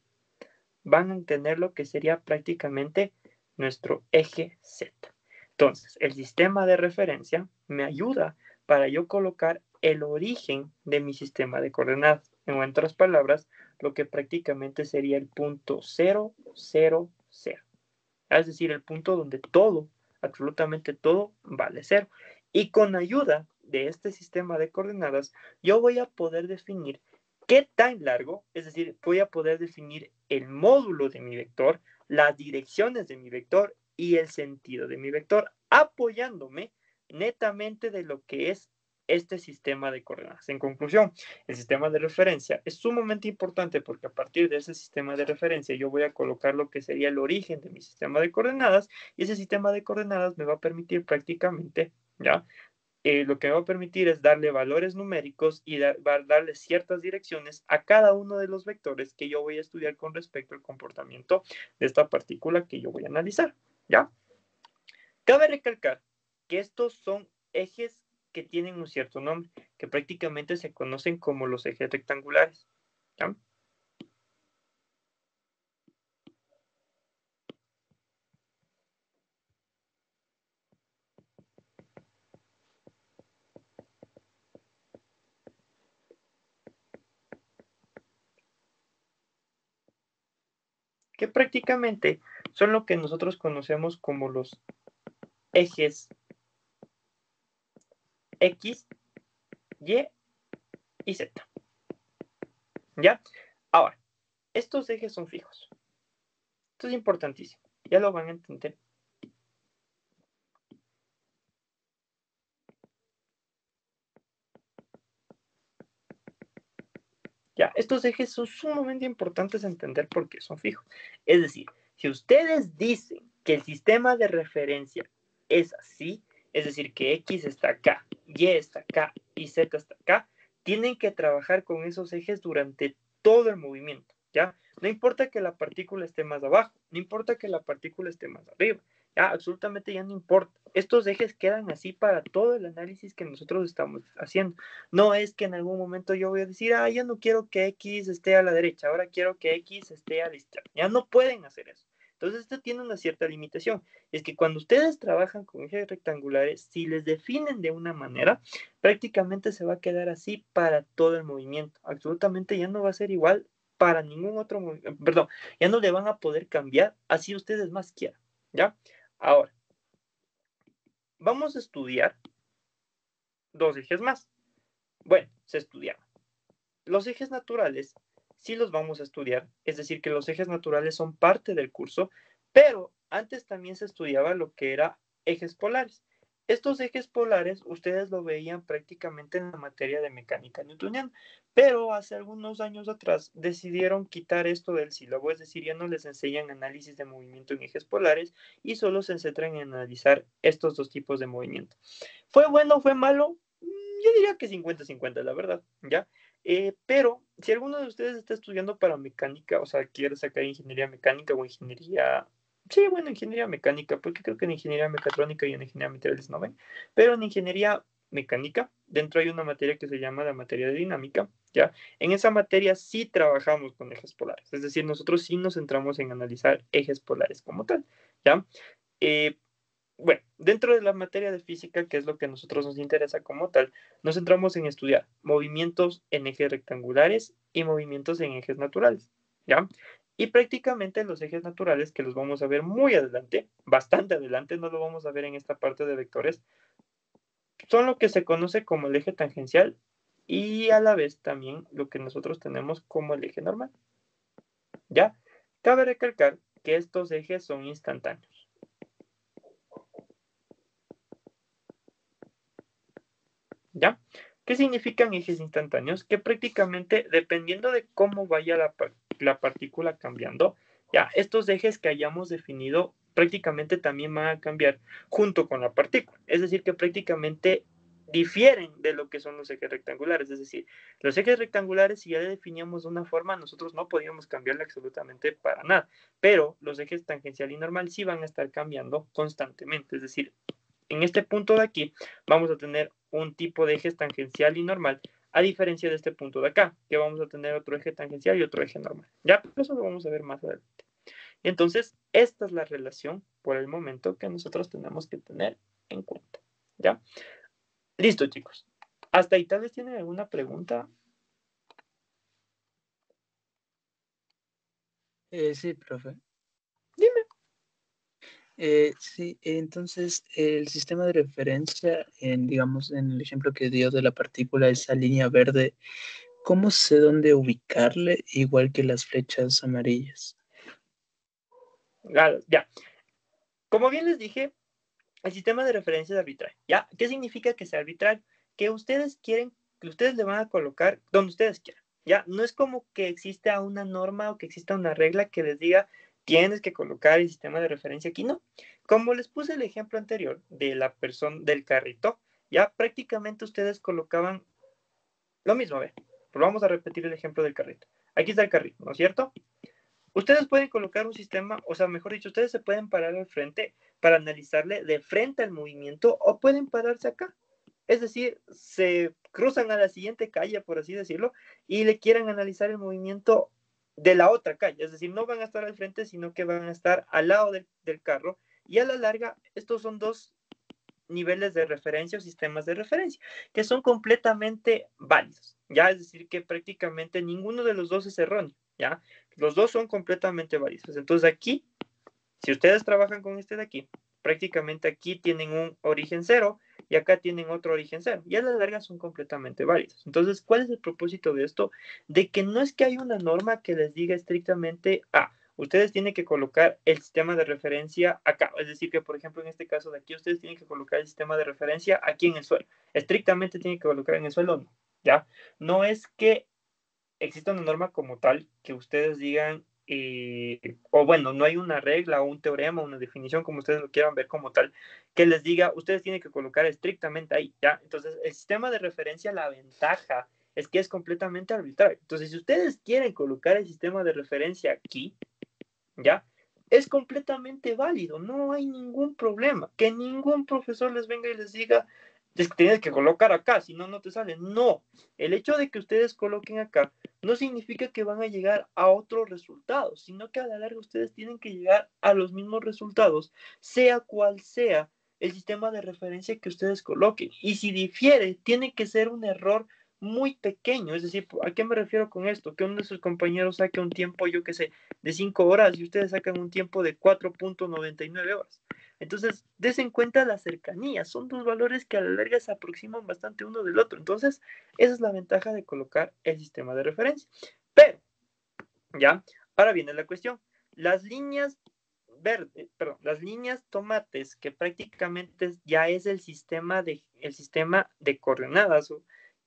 van a tener lo que sería prácticamente nuestro eje Z. Entonces, el sistema de referencia me ayuda para yo colocar el origen de mi sistema de coordenadas. En otras palabras, lo que prácticamente sería el punto 0, 0, 0. Es decir, el punto donde todo, absolutamente todo, vale 0. Y con ayuda de este sistema de coordenadas, yo voy a poder definir qué tan largo, es decir, voy a poder definir el módulo de mi vector, las direcciones de mi vector y el sentido de mi vector, apoyándome netamente de lo que es este sistema de coordenadas. En conclusión, el sistema de referencia es sumamente importante porque a partir de ese sistema de referencia yo voy a colocar lo que sería el origen de mi sistema de coordenadas y ese sistema de coordenadas me va a permitir prácticamente, ¿ya? Lo que me va a permitir es darle valores numéricos y darle ciertas direcciones a cada uno de los vectores que yo voy a estudiar con respecto al comportamiento de esta partícula que yo voy a analizar, ¿ya? Cabe recalcar que estos son ejes que tienen un cierto nombre, que prácticamente se conocen como los ejes rectangulares, ¿ya? Que prácticamente son lo que nosotros conocemos como los ejes X, Y y Z, ¿ya? Ahora, estos ejes son fijos. Esto es importantísimo, ya lo van a entender. Ya, estos ejes son sumamente importantes a entender porque son fijos. Es decir, si ustedes dicen que el sistema de referencia es así, es decir, que X está acá, Y está acá y Z está acá, tienen que trabajar con esos ejes durante todo el movimiento, ¿ya? No importa que la partícula esté más abajo, no importa que la partícula esté más arriba, ya, absolutamente ya no importa. Estos ejes quedan así para todo el análisis que nosotros estamos haciendo. No es que en algún momento yo voy a decir, ya no quiero que X esté a la derecha, ahora quiero que X esté a la izquierda. Ya no pueden hacer eso. Entonces esto tiene una cierta limitación. Es que cuando ustedes trabajan con ejes rectangulares, si les definen de una manera, prácticamente se va a quedar así para todo el movimiento. Absolutamente ya no va a ser igual para ningún otro movimiento. Perdón, ya no le van a poder cambiar así ustedes más quieran. ¿Ya? Ahora, vamos a estudiar dos ejes más. Bueno, se estudiaron. Los ejes naturales sí los vamos a estudiar, es decir, que los ejes naturales son parte del curso, pero antes también se estudiaba lo que era ejes polares. Estos ejes polares ustedes lo veían prácticamente en la materia de mecánica newtoniana, pero hace algunos años atrás decidieron quitar esto del sílabo, es decir, ya no les enseñan análisis de movimiento en ejes polares y solo se centran en analizar estos dos tipos de movimiento. ¿Fue bueno o fue malo? Yo diría que 50-50, la verdad, ¿ya? Pero si alguno de ustedes está estudiando para mecánica, o sea, quiere sacar ingeniería mecánica o ingeniería, sí, bueno, ingeniería mecánica, porque creo que en ingeniería mecatrónica y en ingeniería de materiales no ven, pero en ingeniería mecánica, dentro hay una materia que se llama la materia de dinámica, ¿ya? En esa materia sí trabajamos con ejes polares, es decir, nosotros sí nos centramos en analizar ejes polares como tal, ¿ya? Bueno, dentro de la materia de física, que es lo que a nosotros nos interesa como tal, nos centramos en estudiar movimientos en ejes rectangulares y movimientos en ejes naturales, ¿ya? Y prácticamente los ejes naturales, que los vamos a ver muy adelante, bastante adelante, no lo vamos a ver en esta parte de vectores, son lo que se conoce como el eje tangencial y a la vez también lo que nosotros tenemos como el eje normal, ¿ya? Cabe recalcar que estos ejes son instantáneos. ¿Ya? ¿Qué significan ejes instantáneos? Que prácticamente, dependiendo de cómo vaya la partícula cambiando, ya, estos ejes que hayamos definido prácticamente también van a cambiar junto con la partícula. Es decir, que prácticamente difieren de lo que son los ejes rectangulares. Es decir, los ejes rectangulares, si ya le definíamos de una forma, nosotros no podíamos cambiarle absolutamente para nada. Pero los ejes tangencial y normal sí van a estar cambiando constantemente. Es decir, en este punto de aquí vamos a tener un tipo de eje tangencial y normal, a diferencia de este punto de acá, que vamos a tener otro eje tangencial y otro eje normal. Ya, pero eso lo vamos a ver más adelante. Entonces, esta es la relación por el momento que nosotros tenemos que tener en cuenta. ¿Ya? Listo, chicos. ¿Hasta ahí tal vez tienen alguna pregunta? Sí, profe. Dime. Sí, entonces el sistema de referencia, digamos, en el ejemplo que dio de la partícula, esa línea verde, ¿cómo sé dónde ubicarle igual que las flechas amarillas? Ya. Como bien les dije, el sistema de referencia es arbitrario. ¿Ya? ¿Qué significa que sea arbitrario? Que ustedes quieren, que ustedes le van a colocar donde ustedes quieran. ¿Ya? No es como que exista una norma o que exista una regla que les diga tienes que colocar el sistema de referencia aquí. No. Como les puse el ejemplo anterior de la persona del carrito, ya prácticamente ustedes colocaban lo mismo. A ver, pero vamos a repetir el ejemplo del carrito. Aquí está el carrito, ¿no es cierto? Ustedes pueden colocar un sistema, o sea, mejor dicho, ustedes se pueden parar al frente para analizarle de frente al movimiento o pueden pararse acá. Es decir, se cruzan a la siguiente calle, por así decirlo, y le quieren analizar el movimiento de la otra calle. Es decir, no van a estar al frente, sino que van a estar al lado del carro. Y a la larga, estos son dos niveles de referencia o sistemas de referencia que son completamente válidos. Ya, es decir, que prácticamente ninguno de los dos es erróneo. Ya, los dos son completamente válidos. Entonces aquí, si ustedes trabajan con este de aquí, prácticamente aquí tienen un origen cero y acá tienen otro origen cero. Y a la larga son completamente válidos. Entonces, ¿cuál es el propósito de esto? De que no es que hay una norma que les diga estrictamente, ustedes tienen que colocar el sistema de referencia acá. Es decir, que por ejemplo en este caso de aquí, ustedes tienen que colocar el sistema de referencia aquí en el suelo. Estrictamente tienen que colocar en el suelo, no. ¿Ya? No es que existe una norma como tal que ustedes digan, o bueno, no hay una regla o un teorema, una definición, como ustedes lo quieran ver como tal, que les diga, ustedes tienen que colocar estrictamente ahí, ¿ya? Entonces, el sistema de referencia, la ventaja es que es completamente arbitrario. Entonces, si ustedes quieren colocar el sistema de referencia aquí, ¿ya? Es completamente válido, no hay ningún problema. Que ningún profesor les venga y les diga, tienes que colocar acá, si no, no te sale. No, el hecho de que ustedes coloquen acá no significa que van a llegar a otros resultados, sino que a la larga ustedes tienen que llegar a los mismos resultados, sea cual sea el sistema de referencia que ustedes coloquen. Y si difiere, tiene que ser un error muy pequeño. Es decir, ¿a qué me refiero con esto? Que uno de sus compañeros saque un tiempo, yo qué sé, de 5 horas y ustedes sacan un tiempo de 4.99 horas. Entonces, desen cuenta la cercanía. Son dos valores que a la larga se aproximan bastante uno del otro. Entonces, esa es la ventaja de colocar el sistema de referencia. Pero, ya, ahora viene la cuestión. Las líneas verde, perdón, las líneas tomates, que prácticamente ya es el sistema de coordenadas,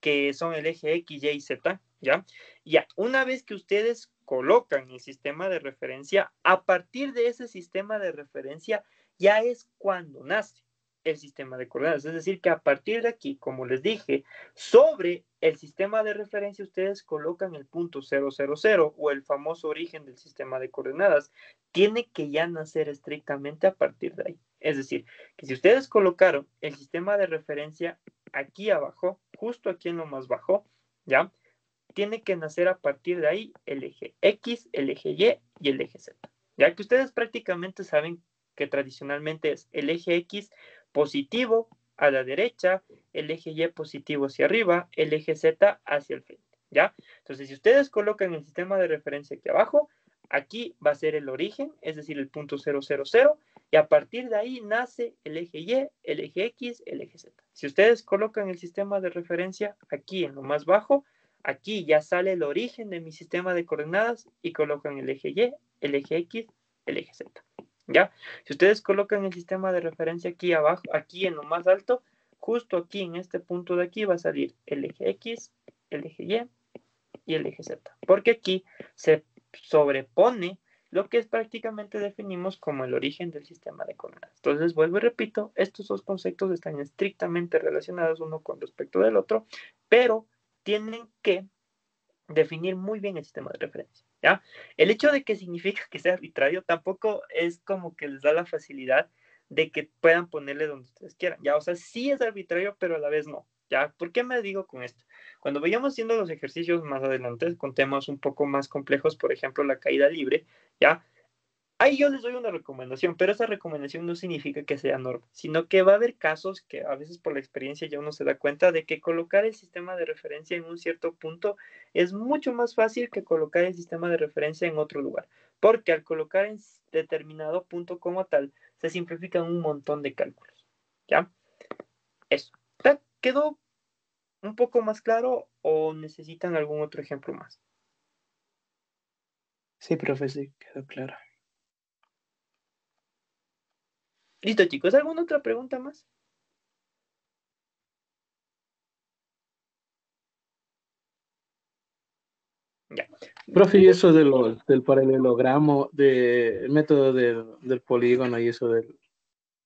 que son el eje X, Y y Z, ¿ya? Ya, una vez que ustedes colocan el sistema de referencia, a partir de ese sistema de referencia ya es cuando nace el sistema de coordenadas. Es decir, que a partir de aquí, como les dije, sobre el sistema de referencia ustedes colocan el punto 000 o el famoso origen del sistema de coordenadas. Tiene que ya nacer estrictamente a partir de ahí. Es decir, que si ustedes colocaron el sistema de referencia aquí abajo, justo aquí en lo más bajo, ¿ya? Tiene que nacer a partir de ahí el eje X, el eje Y y el eje Z. Ya que ustedes prácticamente saben que tradicionalmente es el eje X positivo a la derecha, el eje Y positivo hacia arriba, el eje Z hacia el frente, ¿ya? Entonces, si ustedes colocan el sistema de referencia aquí abajo, aquí va a ser el origen, es decir, el punto 000, y a partir de ahí nace el eje Y, el eje X, el eje Z. Si ustedes colocan el sistema de referencia aquí en lo más bajo, aquí ya sale el origen de mi sistema de coordenadas y colocan el eje Y, el eje X, el eje Z. ¿Ya? Si ustedes colocan el sistema de referencia aquí abajo, aquí en lo más alto, justo aquí en este punto de aquí va a salir el eje X, el eje Y y el eje Z. Porque aquí se sobrepone lo que es prácticamente definimos como el origen del sistema de coordenadas. Entonces, vuelvo y repito, estos dos conceptos están estrictamente relacionados uno con respecto del otro, pero tienen que definir muy bien el sistema de referencia, ¿ya? El hecho de que significa que sea arbitrario tampoco es como que les da la facilidad de que puedan ponerle donde ustedes quieran, ¿ya? O sea, sí es arbitrario, pero a la vez no, ¿ya? ¿Por qué me digo con esto? Cuando vayamos haciendo los ejercicios más adelante con temas un poco más complejos, por ejemplo, la caída libre, ¿ya? Ahí yo les doy una recomendación, pero esa recomendación no significa que sea norma, sino que va a haber casos que a veces por la experiencia ya uno se da cuenta de que colocar el sistema de referencia en un cierto punto es mucho más fácil que colocar el sistema de referencia en otro lugar, porque al colocar en determinado punto como tal, se simplifican un montón de cálculos. ¿Ya? Eso. ¿Quedó un poco más claro o necesitan algún otro ejemplo más? Sí, profe, sí, quedó claro. Listo, chicos. ¿Alguna otra pregunta más? Ya. Profe, y eso del paralelogramo, del método del polígono y eso del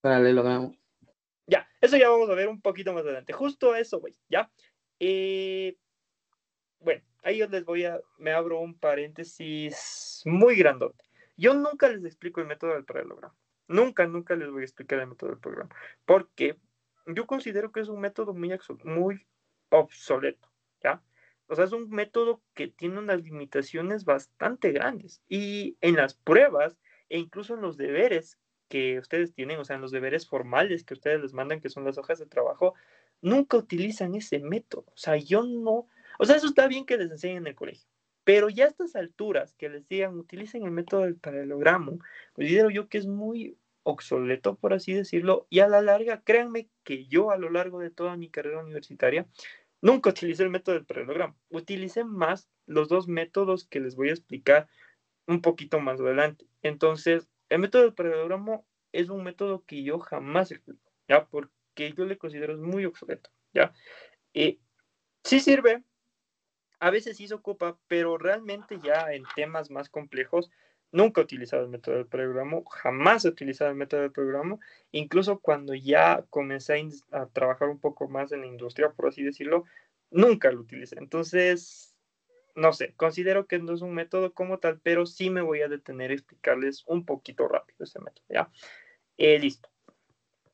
paralelogramo. Ya, eso ya vamos a ver un poquito más adelante. Justo eso, güey, ¿ya? Bueno, ahí yo me abro un paréntesis muy grandote. Yo nunca les explico el método del paralelogramo. Nunca, nunca les voy a explicar el método del programa. Porque yo considero que es un método muy obsoleto, ¿ya? O sea, es un método que tiene unas limitaciones bastante grandes. Y en las pruebas e incluso en los deberes que ustedes tienen, o sea, en los deberes formales que ustedes les mandan, que son las hojas de trabajo, nunca utilizan ese método. O sea, yo no, o sea, eso está bien que les enseñen en el colegio, pero ya a estas alturas que les digan utilicen el método del paralelogramo, considero yo que es muy obsoleto, por así decirlo, y a la larga, créanme que yo a lo largo de toda mi carrera universitaria nunca utilicé el método del paralelogramo, utilicé más los dos métodos que les voy a explicar un poquito más adelante. Entonces, el método del paralelogramo es un método que yo jamás explico, ¿ya? Porque yo le considero muy obsoleto, ¿ya? Y sí sirve, A veces sí se ocupa, pero realmente ya en temas más complejos, nunca he utilizado el método del programa, jamás he utilizado el método del programa, incluso cuando ya comencé a trabajar un poco más en la industria, por así decirlo, nunca lo utilicé. Entonces, no sé, considero que no es un método como tal, pero sí me voy a detener a explicarles un poquito rápido ese método, ¿ya? Listo.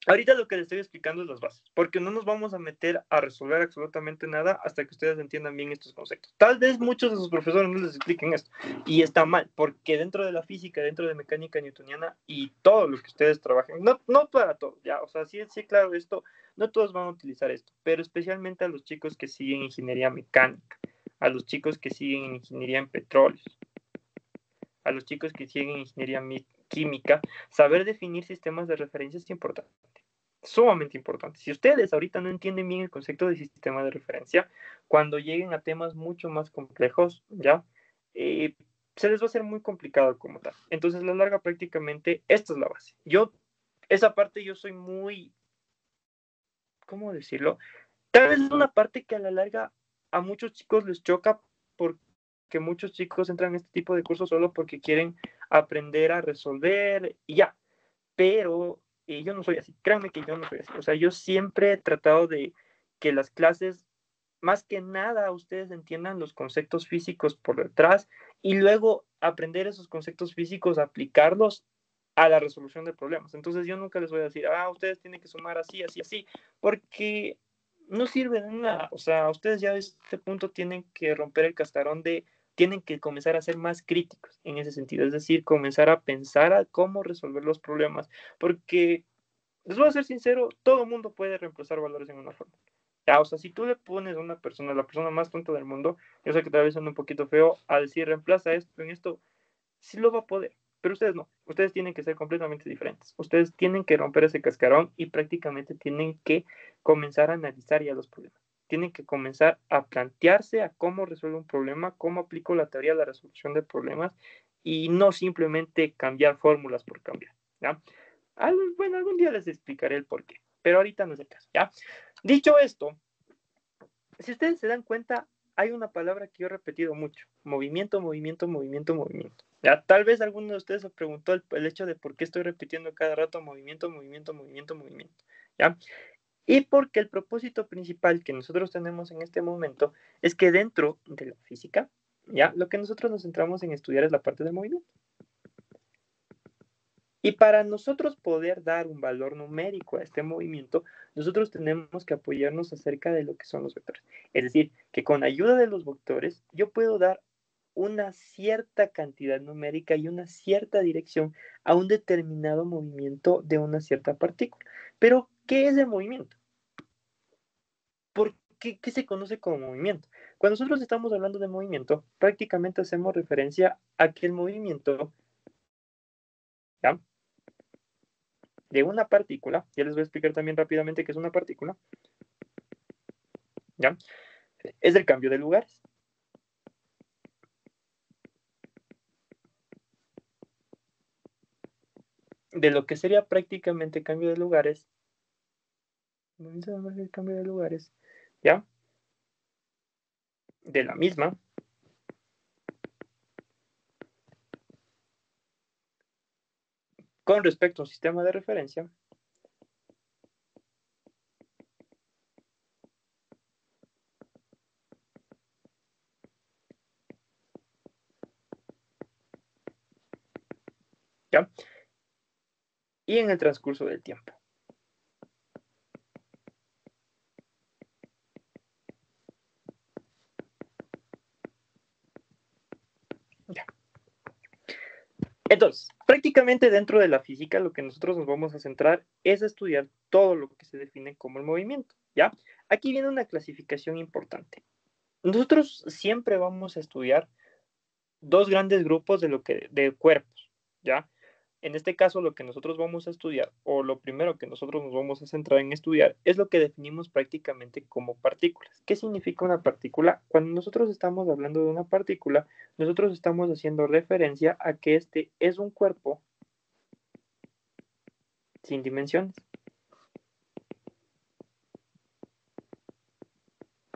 Ahorita lo que les estoy explicando es las bases, porque no nos vamos a meter a resolver absolutamente nada hasta que ustedes entiendan bien estos conceptos. Tal vez muchos de sus profesores no les expliquen esto, y está mal, porque dentro de la física, dentro de mecánica newtoniana y todo lo que ustedes trabajen, no para todos, ya, o sea, sí, claro, esto, no todos van a utilizar esto, pero especialmente a los chicos que siguen ingeniería mecánica, a los chicos que siguen ingeniería en petróleos, a los chicos que siguen ingeniería química, saber definir sistemas de referencia es importante, sumamente importante. Si ustedes ahorita no entienden bien el concepto de sistema de referencia, cuando lleguen a temas mucho más complejos, ¿ya? Se les va a hacer muy complicado como tal. Entonces, a la larga, prácticamente, esta es la base. Esa parte yo soy muy, ¿cómo decirlo? Tal vez es una parte que a la larga a muchos chicos les choca porque muchos chicos entran en este tipo de cursos solo porque quieren aprender a resolver y ya. Pero yo no soy así, créanme que yo no soy así. O sea, yo siempre he tratado de que las clases, más que nada, ustedes entiendan los conceptos físicos por detrás y luego aprender esos conceptos físicos, aplicarlos a la resolución de problemas. Entonces yo nunca les voy a decir, ustedes tienen que sumar así, así, así, porque no sirve de nada. O sea, ustedes ya a este punto tienen que romper el cascarón tienen que comenzar a ser más críticos en ese sentido, es decir, comenzar a pensar a cómo resolver los problemas, porque les voy a ser sincero, todo el mundo puede reemplazar valores en una forma. Ya, o sea, si tú le pones a una persona, la persona más tonta del mundo, yo sé que tal vez suena un poquito feo, a decir reemplaza esto en esto, sí lo va a poder, pero ustedes no. Ustedes tienen que ser completamente diferentes. Ustedes tienen que romper ese cascarón y prácticamente tienen que comenzar a analizar ya los problemas. Tienen que comenzar a plantearse a cómo resuelvo un problema, cómo aplico la teoría de la resolución de problemas y no simplemente cambiar fórmulas por cambiar, ¿ya? Bueno, algún día les explicaré el por qué, pero ahorita no es el caso, ¿ya? Dicho esto, si ustedes se dan cuenta, hay una palabra que yo he repetido mucho: movimiento, movimiento, movimiento, movimiento. Ya, tal vez alguno de ustedes se preguntó el hecho de por qué estoy repitiendo cada rato movimiento, movimiento, movimiento, movimiento. ¿Ya? Y porque el propósito principal que nosotros tenemos en este momento es que dentro de la física, ¿ya? Lo que nosotros nos centramos en estudiar es la parte del movimiento. Y para nosotros poder dar un valor numérico a este movimiento, nosotros tenemos que apoyarnos acerca de lo que son los vectores. Es decir, que con ayuda de los vectores yo puedo dar una cierta cantidad numérica y una cierta dirección a un determinado movimiento de una cierta partícula. Pero, ¿qué es el movimiento? ¿Qué se conoce como movimiento? Cuando nosotros estamos hablando de movimiento, prácticamente hacemos referencia a que el movimiento, ¿ya?, de una partícula, ya les voy a explicar también rápidamente qué es una partícula, ¿ya?, es el cambio de lugares. De lo que sería prácticamente cambio de lugares, el cambio de lugares, ¿ya?, de la misma, con respecto a un sistema de referencia, ¿ya?, y en el transcurso del tiempo. Ya. Entonces, prácticamente dentro de la física lo que nosotros nos vamos a centrar es estudiar todo lo que se define como el movimiento, ¿ya? Aquí viene una clasificación importante. Nosotros siempre vamos a estudiar dos grandes grupos de cuerpos, ¿ya? En este caso, lo que nosotros vamos a estudiar, o lo primero que nosotros nos vamos a centrar en estudiar, es lo que definimos prácticamente como partículas. ¿Qué significa una partícula? Cuando nosotros estamos hablando de una partícula, nosotros estamos haciendo referencia a que este es un cuerpo sin dimensiones.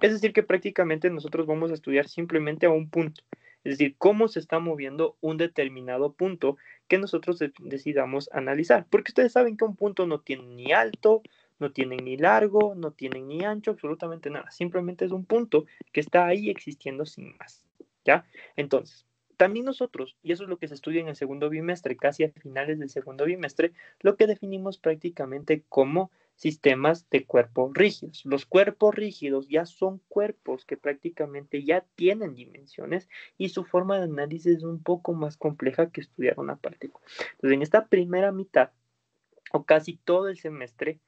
Es decir, que prácticamente nosotros vamos a estudiar simplemente a un punto. Es decir, cómo se está moviendo un determinado punto que nosotros decidamos analizar. Porque ustedes saben que un punto no tiene ni alto, no tiene ni largo, no tiene ni ancho, absolutamente nada. Simplemente es un punto que está ahí existiendo sin más. ¿Ya? Entonces, también nosotros, y eso es lo que se estudia en el segundo bimestre, casi a finales del segundo bimestre, lo que definimos prácticamente como sistemas de cuerpos rígidos. Los cuerpos rígidos ya son cuerpos que prácticamente ya tienen dimensiones y su forma de análisis es un poco más compleja que estudiar una partícula. Entonces, en esta primera mitad, o casi todo el semestre,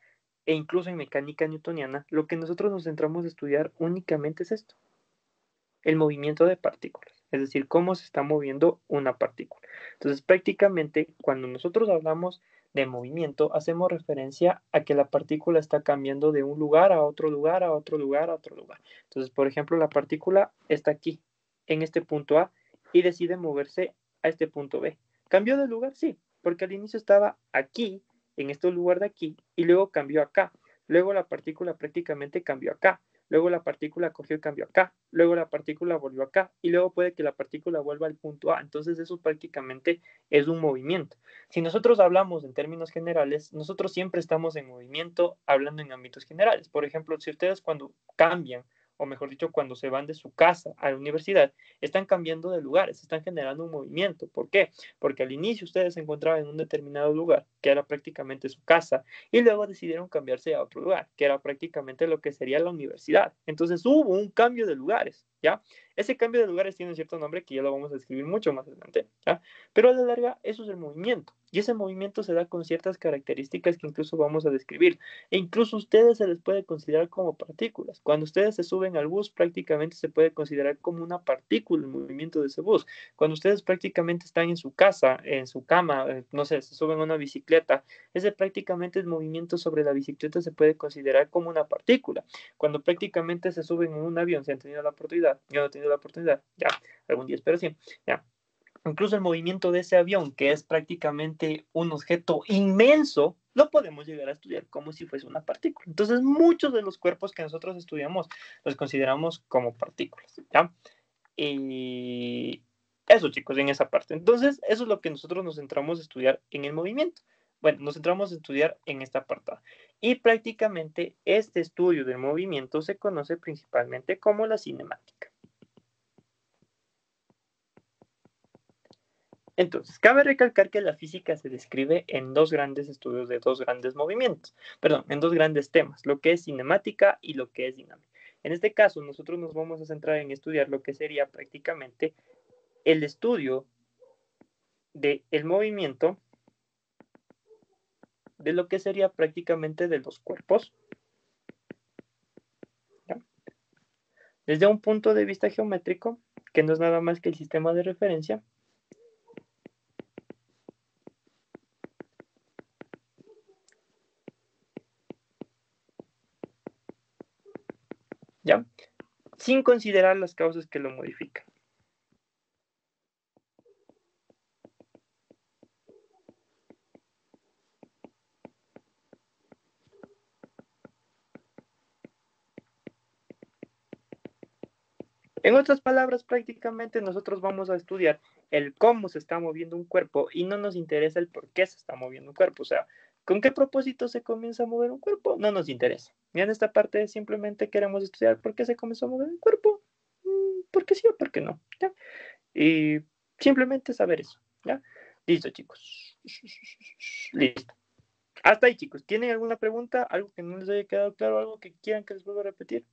e incluso en mecánica newtoniana, lo que nosotros nos centramos a estudiar únicamente es esto, el movimiento de partículas, es decir, cómo se está moviendo una partícula. Entonces, prácticamente, cuando nosotros hablamos de movimiento, hacemos referencia a que la partícula está cambiando de un lugar a otro lugar, a otro lugar, a otro lugar. Entonces, por ejemplo, la partícula está aquí, en este punto A, y decide moverse a este punto B. ¿Cambió de lugar? Sí, porque al inicio estaba aquí, en este lugar de aquí, y luego cambió acá. Luego la partícula prácticamente cambió acá. Luego la partícula cogió y cambió acá, luego la partícula volvió acá y luego puede que la partícula vuelva al punto A. Entonces eso prácticamente es un movimiento. Si nosotros hablamos en términos generales, nosotros siempre estamos en movimiento hablando en ámbitos generales. Por ejemplo, si ustedes cuando cambian, o mejor dicho, cuando se van de su casa a la universidad, están cambiando de lugares, están generando un movimiento. ¿Por qué? Porque al inicio ustedes se encontraban en un determinado lugar, que era prácticamente su casa, y luego decidieron cambiarse a otro lugar, que era prácticamente lo que sería la universidad. Entonces hubo un cambio de lugares, ¿ya? Ese cambio de lugares tiene un cierto nombre que ya lo vamos a describir mucho más adelante, ¿ya? Pero a la larga eso es el movimiento, y ese movimiento se da con ciertas características que incluso vamos a describir, e incluso ustedes se les puede considerar como partículas. Cuando ustedes se suben al bus, prácticamente se puede considerar como una partícula el movimiento de ese bus. Cuando ustedes prácticamente están en su casa, en su cama, no sé, se suben a una bicicleta, ese prácticamente el movimiento sobre la bicicleta se puede considerar como una partícula. Cuando prácticamente se suben en un avión, si han tenido la oportunidad, yo no he tenido la oportunidad, ya, algún día espero sí, ya. Incluso el movimiento de ese avión, que es prácticamente un objeto inmenso, lo podemos llegar a estudiar como si fuese una partícula. Entonces, muchos de los cuerpos que nosotros estudiamos los consideramos como partículas, ¿ya? Y eso, chicos, en esa parte. Entonces, eso es lo que nosotros nos centramos a estudiar en el movimiento. Bueno, nos centramos a estudiar en esta apartado. Y prácticamente este estudio del movimiento se conoce principalmente como la cinemática. Entonces, cabe recalcar que la física se describe en dos grandes estudios de dos grandes movimientos, perdón, en dos grandes temas, lo que es cinemática y lo que es dinámica. En este caso, nosotros nos vamos a centrar en estudiar lo que sería prácticamente el estudio del movimiento de lo que sería prácticamente de los cuerpos, ¿ya? Desde un punto de vista geométrico, que no es nada más que el sistema de referencia, ¿ya? Sin considerar las causas que lo modifican. En otras palabras, prácticamente nosotros vamos a estudiar el cómo se está moviendo un cuerpo y no nos interesa el por qué se está moviendo un cuerpo. O sea, ¿con qué propósito se comienza a mover un cuerpo? No nos interesa. Y en esta parte simplemente queremos estudiar por qué se comenzó a mover un cuerpo. ¿Por qué sí o por qué no? ¿Ya? Y simplemente saber eso. ¿Ya? Listo, chicos. Listo. Hasta ahí, chicos. ¿Tienen alguna pregunta? ¿Algo que no les haya quedado claro? ¿Algo que quieran que les vuelva a repetir?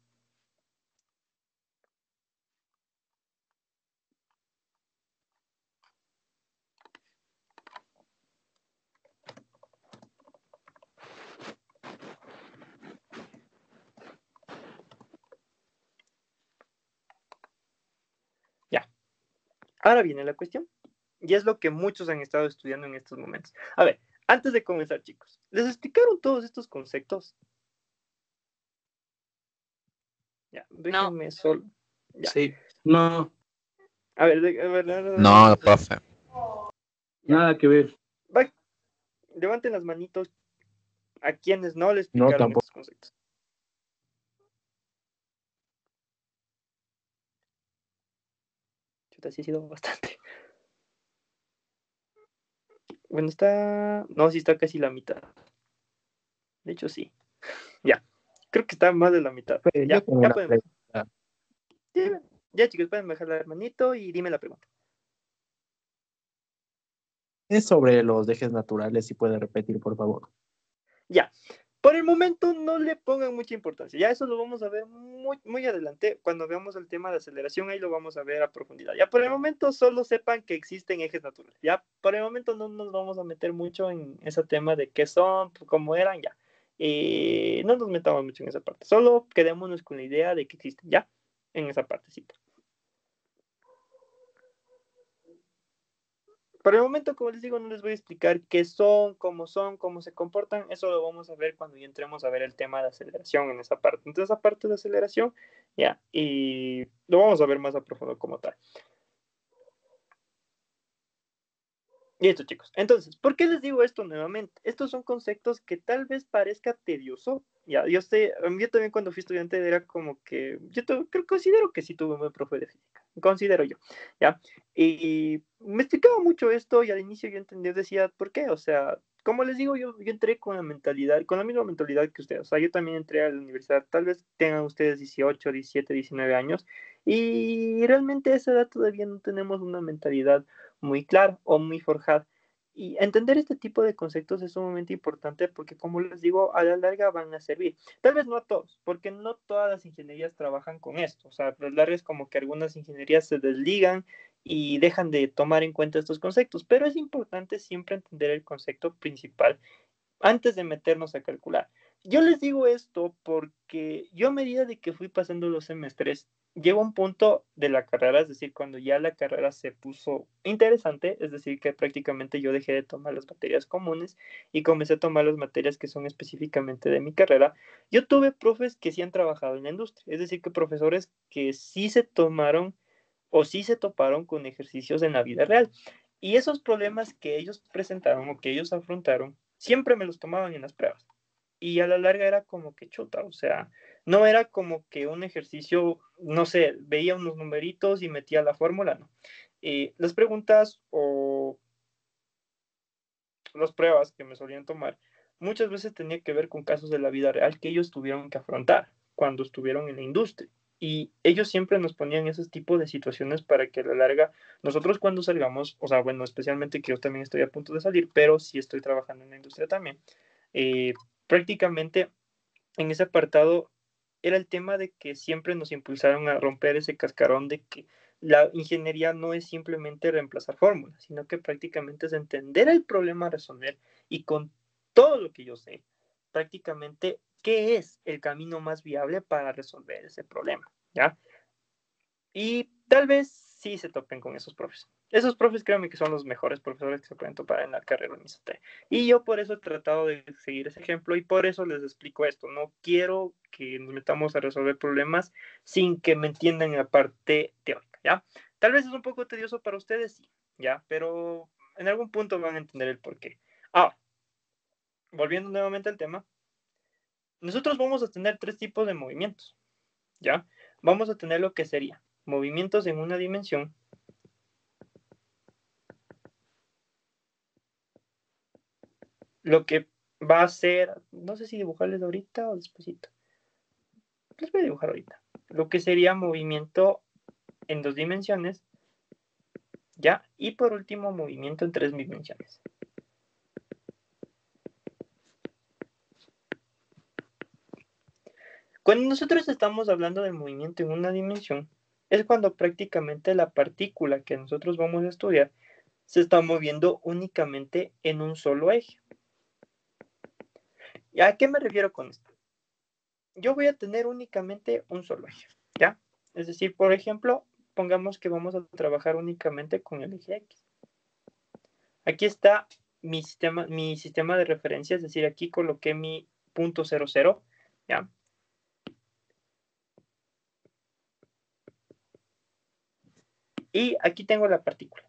Ya. Ahora viene la cuestión. Y es lo que muchos han estado estudiando en estos momentos. A ver, antes de comenzar, chicos, ¿les explicaron todos estos conceptos? Ya, déjenme No. solo. Ya. Sí. No, A ver, No, profe. nada que ver. Va, levanten las manitos a quienes no le No, explicaron tampoco. estos conceptos. Chuta, sí ha sido bastante. Bueno, está... No, sí está casi la mitad. De hecho, sí. Ya. Creo que está más de la mitad. Yo Ya, tengo ya una podemos. pregunta. Ya, chicos, pueden bajar la hermanito y dime la pregunta. Es sobre los dejes naturales, si puede repetir, por favor. Ya. Por el momento no le pongan mucha importancia. Ya eso lo vamos a ver muy, muy adelante. Cuando veamos el tema de aceleración, ahí lo vamos a ver a profundidad. Ya por el momento solo sepan que existen ejes naturales. Ya por el momento no nos vamos a meter mucho en ese tema de qué son, cómo eran, ya. No nos metamos mucho en esa parte. Solo quedémonos con la idea de que existen, ya, en esa partecita. Por el momento, como les digo, no les voy a explicar qué son, cómo se comportan. Eso lo vamos a ver cuando ya entremos a ver el tema de aceleración en esa parte. Entonces, esa parte de aceleración, ya, y lo vamos a ver más a profundo como tal. Y esto, chicos. Entonces, ¿por qué les digo esto nuevamente? Estos son conceptos que tal vez parezca tedioso. Ya, yo sé, yo también cuando fui estudiante era como que, considero que sí tuve un buen profe de física, considero yo, ¿ya? Y me explicaba mucho esto y al inicio yo entendía, decía, ¿por qué? O sea, como les digo, yo entré con la mentalidad, con la misma mentalidad que ustedes. O sea, yo también entré a la universidad, tal vez tengan ustedes 18, 17, 19 años, y realmente a esa edad todavía no tenemos una mentalidad muy clara o muy forjada. Y entender este tipo de conceptos es sumamente importante porque, como les digo, a la larga van a servir. Tal vez no a todos, porque no todas las ingenierías trabajan con esto. O sea, a la larga es como que algunas ingenierías se desligan y dejan de tomar en cuenta estos conceptos, pero es importante siempre entender el concepto principal antes de meternos a calcular. Yo les digo esto porque yo a medida de que fui pasando los semestres, llegó un punto de la carrera, es decir, cuando ya la carrera se puso interesante, es decir, que prácticamente yo dejé de tomar las materias comunes y comencé a tomar las materias que son específicamente de mi carrera. Yo tuve profes que sí han trabajado en la industria, es decir, que profesores que sí se tomaron o sí se toparon con ejercicios en la vida real. Y esos problemas que ellos presentaron o que ellos afrontaron, siempre me los tomaban en las pruebas. Y a la larga era como que chuta, o sea, no era como que un ejercicio, no sé, veía unos numeritos y metía la fórmula, no. Las preguntas o las pruebas que me solían tomar muchas veces tenía que ver con casos de la vida real que ellos tuvieron que afrontar cuando estuvieron en la industria. Y ellos siempre nos ponían esos tipos de situaciones para que a la larga nosotros cuando salgamos, o sea, bueno, especialmente que yo también estoy a punto de salir, pero sí estoy trabajando en la industria también, prácticamente en ese apartado era el tema de que siempre nos impulsaron a romper ese cascarón de que la ingeniería no es simplemente reemplazar fórmulas, sino que prácticamente es entender el problema a resolver y con todo lo que yo sé, prácticamente qué es el camino más viable para resolver ese problema, ¿ya? Y tal vez sí se topen con esos profes. Esos profes, créanme que son los mejores profesores que se pueden topar en la carrera en ICT. Y yo por eso he tratado de seguir ese ejemplo y por eso les explico esto. No quiero que nos metamos a resolver problemas sin que me entiendan en la parte teórica, ¿ya? Tal vez es un poco tedioso para ustedes, sí, ¿ya? Pero en algún punto van a entender el porqué. Ahora, volviendo nuevamente al tema, nosotros vamos a tener tres tipos de movimientos, ¿ya? Vamos a tener lo que sería movimientos en una dimensión, lo que va a ser, no sé si dibujarles ahorita o despuesito. Les voy a dibujar ahorita. Lo que sería movimiento en dos dimensiones, ¿ya? Y por último, movimiento en tres dimensiones. Cuando nosotros estamos hablando del movimiento en una dimensión, es cuando prácticamente la partícula que nosotros vamos a estudiar se está moviendo únicamente en un solo eje. ¿Y a qué me refiero con esto? Yo voy a tener únicamente un solo eje, ¿ya? Es decir, por ejemplo, pongamos que vamos a trabajar únicamente con el eje X. Aquí está mi sistema de referencia, es decir, aquí coloqué mi punto 00, ¿ya? Y aquí tengo la partícula.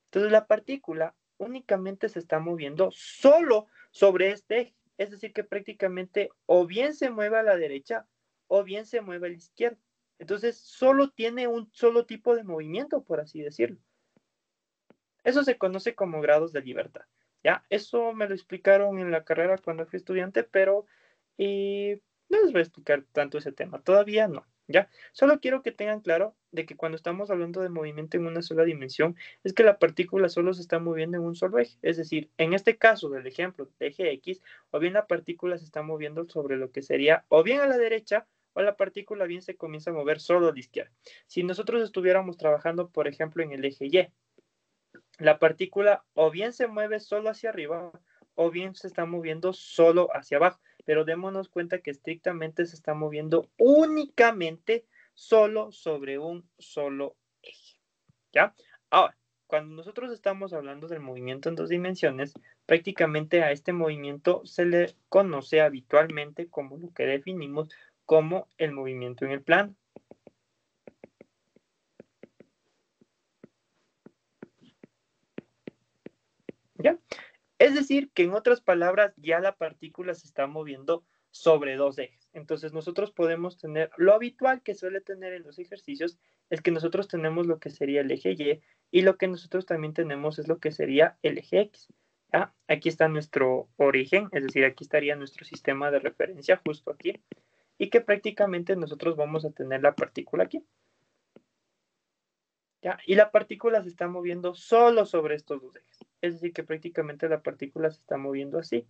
Entonces, la partícula únicamente se está moviendo solo sobre este eje. Es decir, que prácticamente o bien se mueve a la derecha o bien se mueve a la izquierda. Entonces, solo tiene un solo tipo de movimiento, por así decirlo. Eso se conoce como grados de libertad, ¿ya? Eso me lo explicaron en la carrera cuando fui estudiante, pero no les voy a explicar tanto ese tema, todavía no, ¿ya? Solo quiero que tengan claro de que cuando estamos hablando de movimiento en una sola dimensión, es que la partícula solo se está moviendo en un solo eje, es decir, en este caso del ejemplo del eje X, o bien la partícula se está moviendo sobre lo que sería o bien a la derecha, o la partícula bien se comienza a mover solo a la izquierda. Si nosotros estuviéramos trabajando, por ejemplo, en el eje Y, la partícula o bien se mueve solo hacia arriba o bien se está moviendo solo hacia abajo, pero démonos cuenta que estrictamente se está moviendo únicamente solo sobre un solo eje, ¿ya? Ahora, cuando nosotros estamos hablando del movimiento en dos dimensiones, prácticamente a este movimiento se le conoce habitualmente como lo que definimos como el movimiento en el plano. ¿Ya? Es decir, que en otras palabras, ya la partícula se está moviendo sobre dos ejes. Entonces, nosotros podemos tener, lo habitual que suele tener en los ejercicios es que nosotros tenemos lo que sería el eje Y y lo que nosotros también tenemos es lo que sería el eje X. ¿Ya? Aquí está nuestro origen, es decir, aquí estaría nuestro sistema de referencia justo aquí y que prácticamente nosotros vamos a tener la partícula aquí. ¿Ya? Y la partícula se está moviendo solo sobre estos dos ejes. Es decir, que prácticamente la partícula se está moviendo así,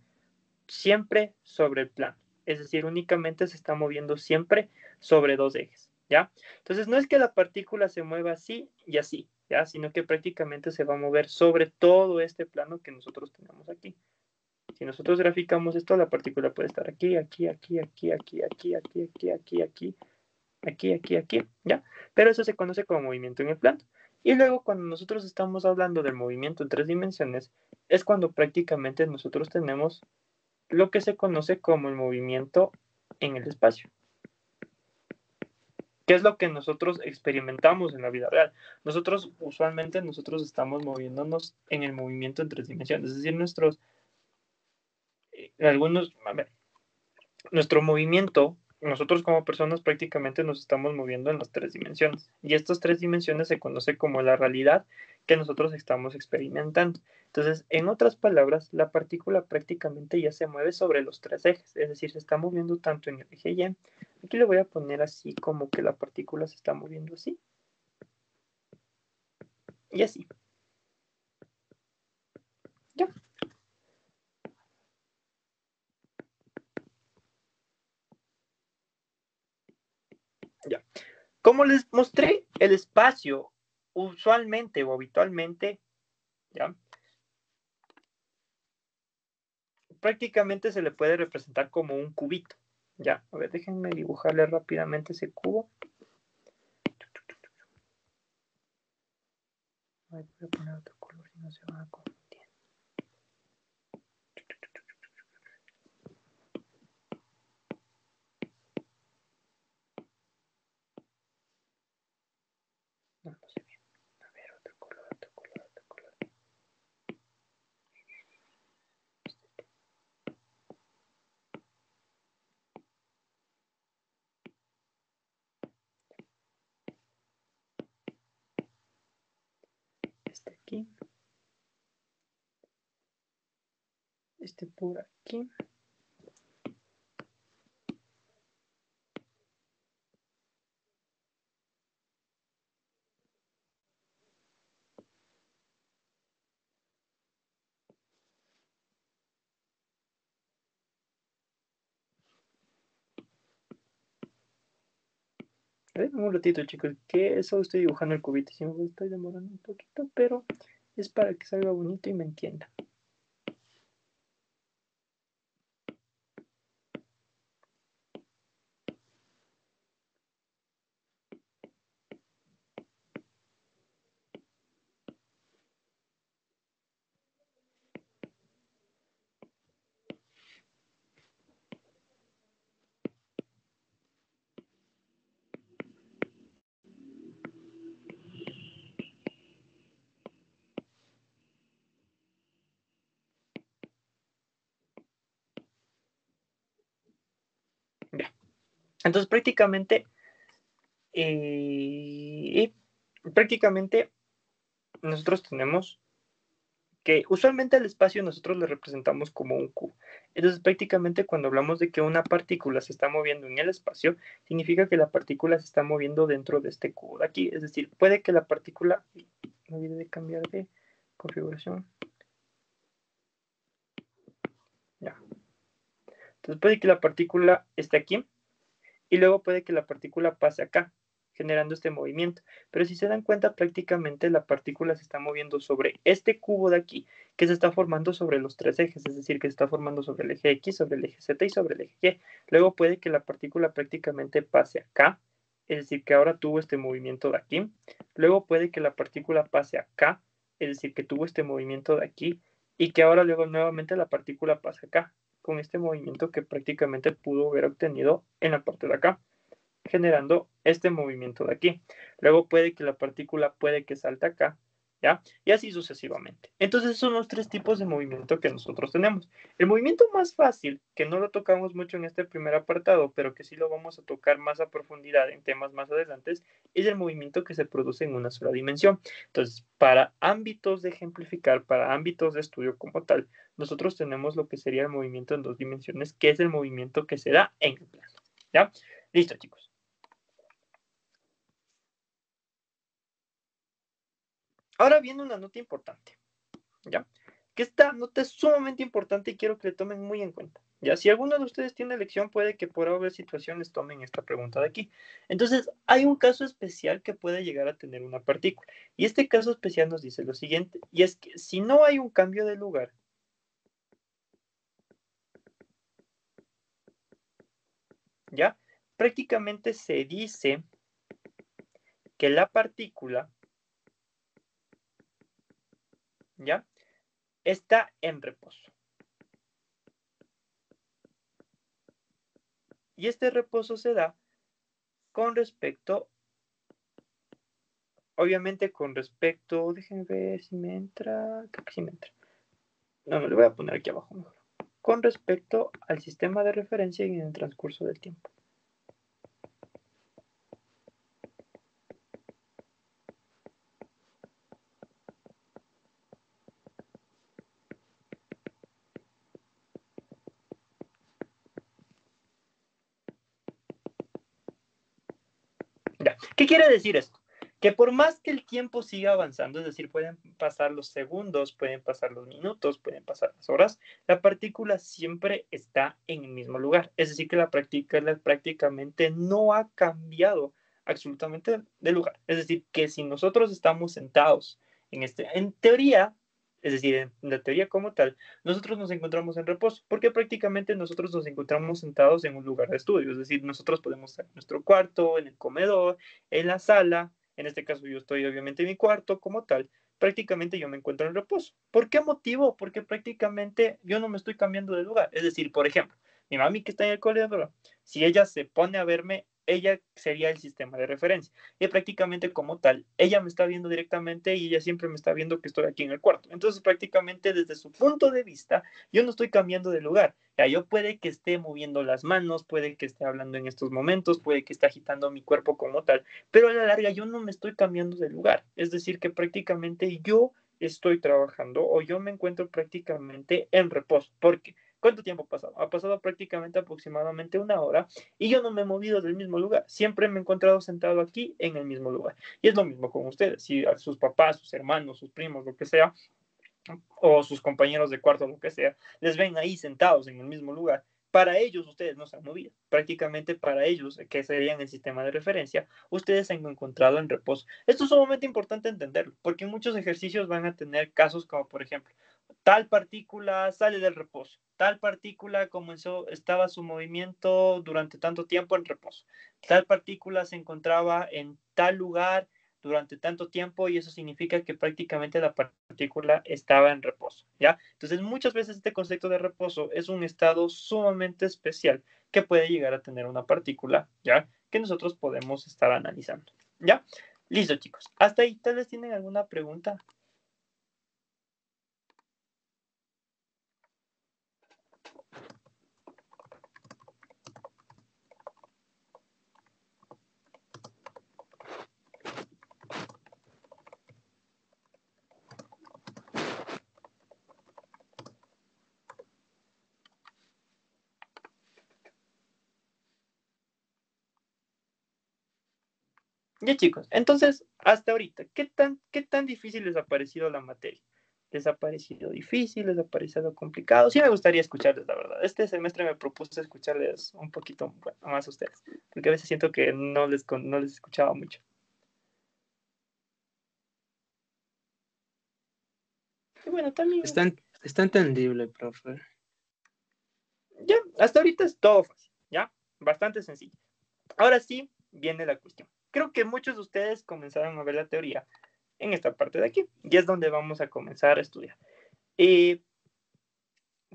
siempre sobre el plano. Es decir, únicamente se está moviendo siempre sobre dos ejes. ¿Ya? Entonces, no es que la partícula se mueva así y así, ¿ya? Sino que prácticamente se va a mover sobre todo este plano que nosotros tenemos aquí. Si nosotros graficamos esto, la partícula puede estar aquí, aquí, aquí, aquí, aquí, aquí, aquí, aquí, aquí, aquí, aquí, aquí, aquí, ¿ya? Pero eso se conoce como movimiento en el plano. Y luego cuando nosotros estamos hablando del movimiento en tres dimensiones, es cuando prácticamente nosotros tenemos lo que se conoce como el movimiento en el espacio. ¿Qué es lo que nosotros experimentamos en la vida real? Nosotros usualmente estamos moviéndonos en el movimiento en tres dimensiones, es decir, nuestro movimiento, nosotros como personas prácticamente nos estamos moviendo en las tres dimensiones. Y estas tres dimensiones se conoce como la realidad que nosotros estamos experimentando. Entonces, en otras palabras, la partícula prácticamente ya se mueve sobre los tres ejes, es decir, se está moviendo tanto en el eje Y. Aquí le voy a poner así como que la partícula se está moviendo así. Y así. ¿Ya? Ya. Como les mostré, el espacio usualmente o habitualmente, ¿ya? Prácticamente se le puede representar como un cubito. Ya, a ver, déjenme dibujarle rápidamente ese cubo. Voy a poner otro color si no se van a confundir. No, no se ve. A ver, otro color, otro color, otro color. Este aquí. Este por aquí. A ver, un ratito, chicos, que solo estoy dibujando el cubito. Si me estoy demorando un poquito, pero es para que salga bonito y me entienda. Ya. Entonces, prácticamente Y prácticamente nosotros tenemos que usualmente el espacio nosotros le representamos como un cubo. Entonces, prácticamente cuando hablamos de que una partícula se está moviendo en el espacio, significa que la partícula se está moviendo dentro de este cubo de aquí. Es decir, puede que la partícula... No olvide de cambiar de configuración. Ya. Entonces, puede que la partícula esté aquí y luego puede que la partícula pase acá, generando este movimiento. Pero si se dan cuenta, prácticamente la partícula se está moviendo sobre este cubo de aquí, que se está formando sobre los tres ejes, es decir, que se está formando sobre el eje X, sobre el eje Z y sobre el eje Y. Luego puede que la partícula prácticamente pase acá, es decir, que ahora tuvo este movimiento de aquí. Luego puede que la partícula pase acá, es decir, que tuvo este movimiento de aquí, y que ahora luego nuevamente la partícula pase acá, con este movimiento que prácticamente pudo haber obtenido en la parte de acá, generando este movimiento de aquí. Luego puede que la partícula puede que salte acá, ¿ya? Y así sucesivamente. Entonces son los tres tipos de movimiento que nosotros tenemos. El movimiento más fácil, que no lo tocamos mucho en este primer apartado, pero que sí lo vamos a tocar más a profundidad en temas más adelante, es el movimiento que se produce en una sola dimensión. Entonces, para ámbitos de ejemplificar, para ámbitos de estudio como tal, nosotros tenemos lo que sería el movimiento en dos dimensiones, que es el movimiento que se da en el plano, ¿ya? Listo, chicos. Ahora viene una nota importante, ¿ya? Que esta nota es sumamente importante y quiero que le tomen muy en cuenta, ¿ya? Si alguno de ustedes tiene elección, puede que por obvias situaciones tomen esta pregunta de aquí. Entonces, hay un caso especial que puede llegar a tener una partícula. Y este caso especial nos dice lo siguiente, y es que si no hay un cambio de lugar, ¿ya? Prácticamente se dice que la partícula, ¿ya? Está en reposo. Y este reposo se da con respecto, obviamente con respecto, déjenme ver si me entra, creo que sí me entra. No, me lo voy a poner aquí abajo mejor. Con respecto al sistema de referencia y en el transcurso del tiempo. Ya. ¿Qué quiere decir esto? Que por más que el tiempo siga avanzando, es decir, pueden pasar los segundos, pueden pasar los minutos, pueden pasar las horas, la partícula siempre está en el mismo lugar. Es decir, que la partícula prácticamente no ha cambiado absolutamente de lugar. Es decir, que si nosotros estamos sentados en teoría, es decir, en la teoría como tal, nosotros nos encontramos en reposo, porque prácticamente nosotros nos encontramos sentados en un lugar de estudio. Es decir, nosotros podemos estar en nuestro cuarto, en el comedor, en la sala. En este caso yo estoy obviamente en mi cuarto como tal, prácticamente yo me encuentro en reposo. ¿Por qué motivo? Porque prácticamente yo no me estoy cambiando de lugar. Es decir, por ejemplo, mi mami que está en el colegio, si ella se pone a verme, ella sería el sistema de referencia. Y prácticamente como tal, ella me está viendo directamente y ella siempre me está viendo que estoy aquí en el cuarto. Entonces prácticamente desde su punto de vista, yo no estoy cambiando de lugar. Ya, yo puede que esté moviendo las manos, puede que esté hablando en estos momentos, puede que esté agitando mi cuerpo como tal, pero a la larga yo no me estoy cambiando de lugar. Es decir, que prácticamente yo estoy trabajando o yo me encuentro prácticamente en reposo. ¿Por qué? ¿Cuánto tiempo ha pasado? Ha pasado prácticamente aproximadamente una hora y yo no me he movido del mismo lugar. Siempre me he encontrado sentado aquí en el mismo lugar. Y es lo mismo con ustedes. Si a sus papás, sus hermanos, sus primos, lo que sea, o sus compañeros de cuarto, lo que sea, les ven ahí sentados en el mismo lugar. Para ellos ustedes no se han movido. Prácticamente para ellos, que serían el sistema de referencia, ustedes se han encontrado en reposo. Esto es sumamente importante entenderlo, porque en muchos ejercicios van a tener casos como, por ejemplo, tal partícula sale del reposo, tal partícula comenzó, estaba su movimiento durante tanto tiempo en reposo, tal partícula se encontraba en tal lugar durante tanto tiempo y eso significa que prácticamente la partícula estaba en reposo, ¿ya? Entonces, muchas veces este concepto de reposo es un estado sumamente especial que puede llegar a tener una partícula, ¿ya? Que nosotros podemos estar analizando, ¿ya? Listo, chicos. Hasta ahí, ¿tal vez tienen alguna pregunta? Ya chicos, entonces, hasta ahorita, qué tan difícil les ha parecido la materia? ¿Les ha parecido difícil? ¿Les ha parecido complicado? Sí me gustaría escucharles, la verdad. Este semestre me propuse escucharles un poquito más a ustedes, porque a veces siento que no les escuchaba mucho. Y bueno, también... Está entendible, profe. Ya, hasta ahorita es todo fácil, ¿ya? Bastante sencillo. Ahora sí viene la cuestión. Creo que muchos de ustedes comenzaron a ver la teoría en esta parte de aquí, y es donde vamos a comenzar a estudiar.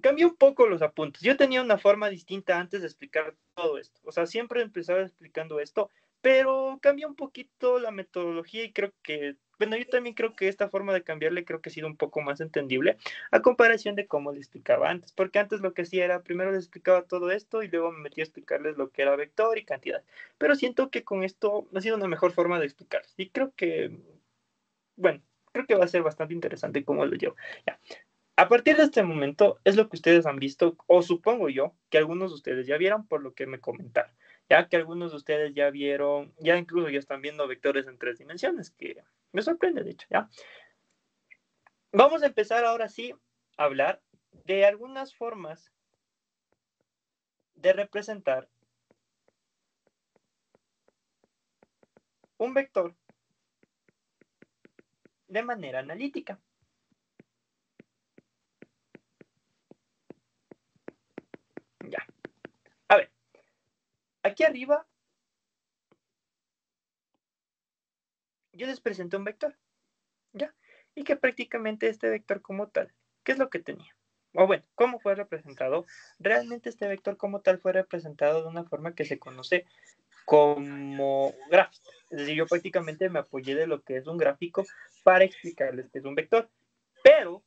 Cambié un poco los apuntes. Yo tenía una forma distinta antes de explicar todo esto. O sea, siempre empezaba explicando esto, pero cambié un poquito la metodología y creo que, bueno, yo también creo que esta forma de cambiarle creo que ha sido un poco más entendible a comparación de cómo le explicaba antes, porque antes lo que hacía era, primero les explicaba todo esto y luego me metía a explicarles lo que era vector y cantidad. Pero siento que con esto ha sido una mejor forma de explicarles y creo que, bueno, creo que va a ser bastante interesante cómo lo llevo. Ya. A partir de este momento es lo que ustedes han visto, o supongo yo, que algunos de ustedes ya vieron por lo que me comentaron, ya que algunos de ustedes ya vieron, ya incluso ya están viendo vectores en 3 dimensiones, que me sorprende, de hecho, ¿ya? Vamos a empezar ahora sí a hablar de algunas formas de representar un vector de manera analítica. Ya. A ver, aquí arriba yo les presenté un vector, ¿ya? Y que prácticamente este vector como tal, ¿qué es lo que tenía? O bueno, ¿cómo fue representado? Realmente este vector como tal fue representado de una forma que se conoce como gráfica. Es decir, yo prácticamente me apoyé de lo que es un gráfico para explicarles qué es un vector. Pero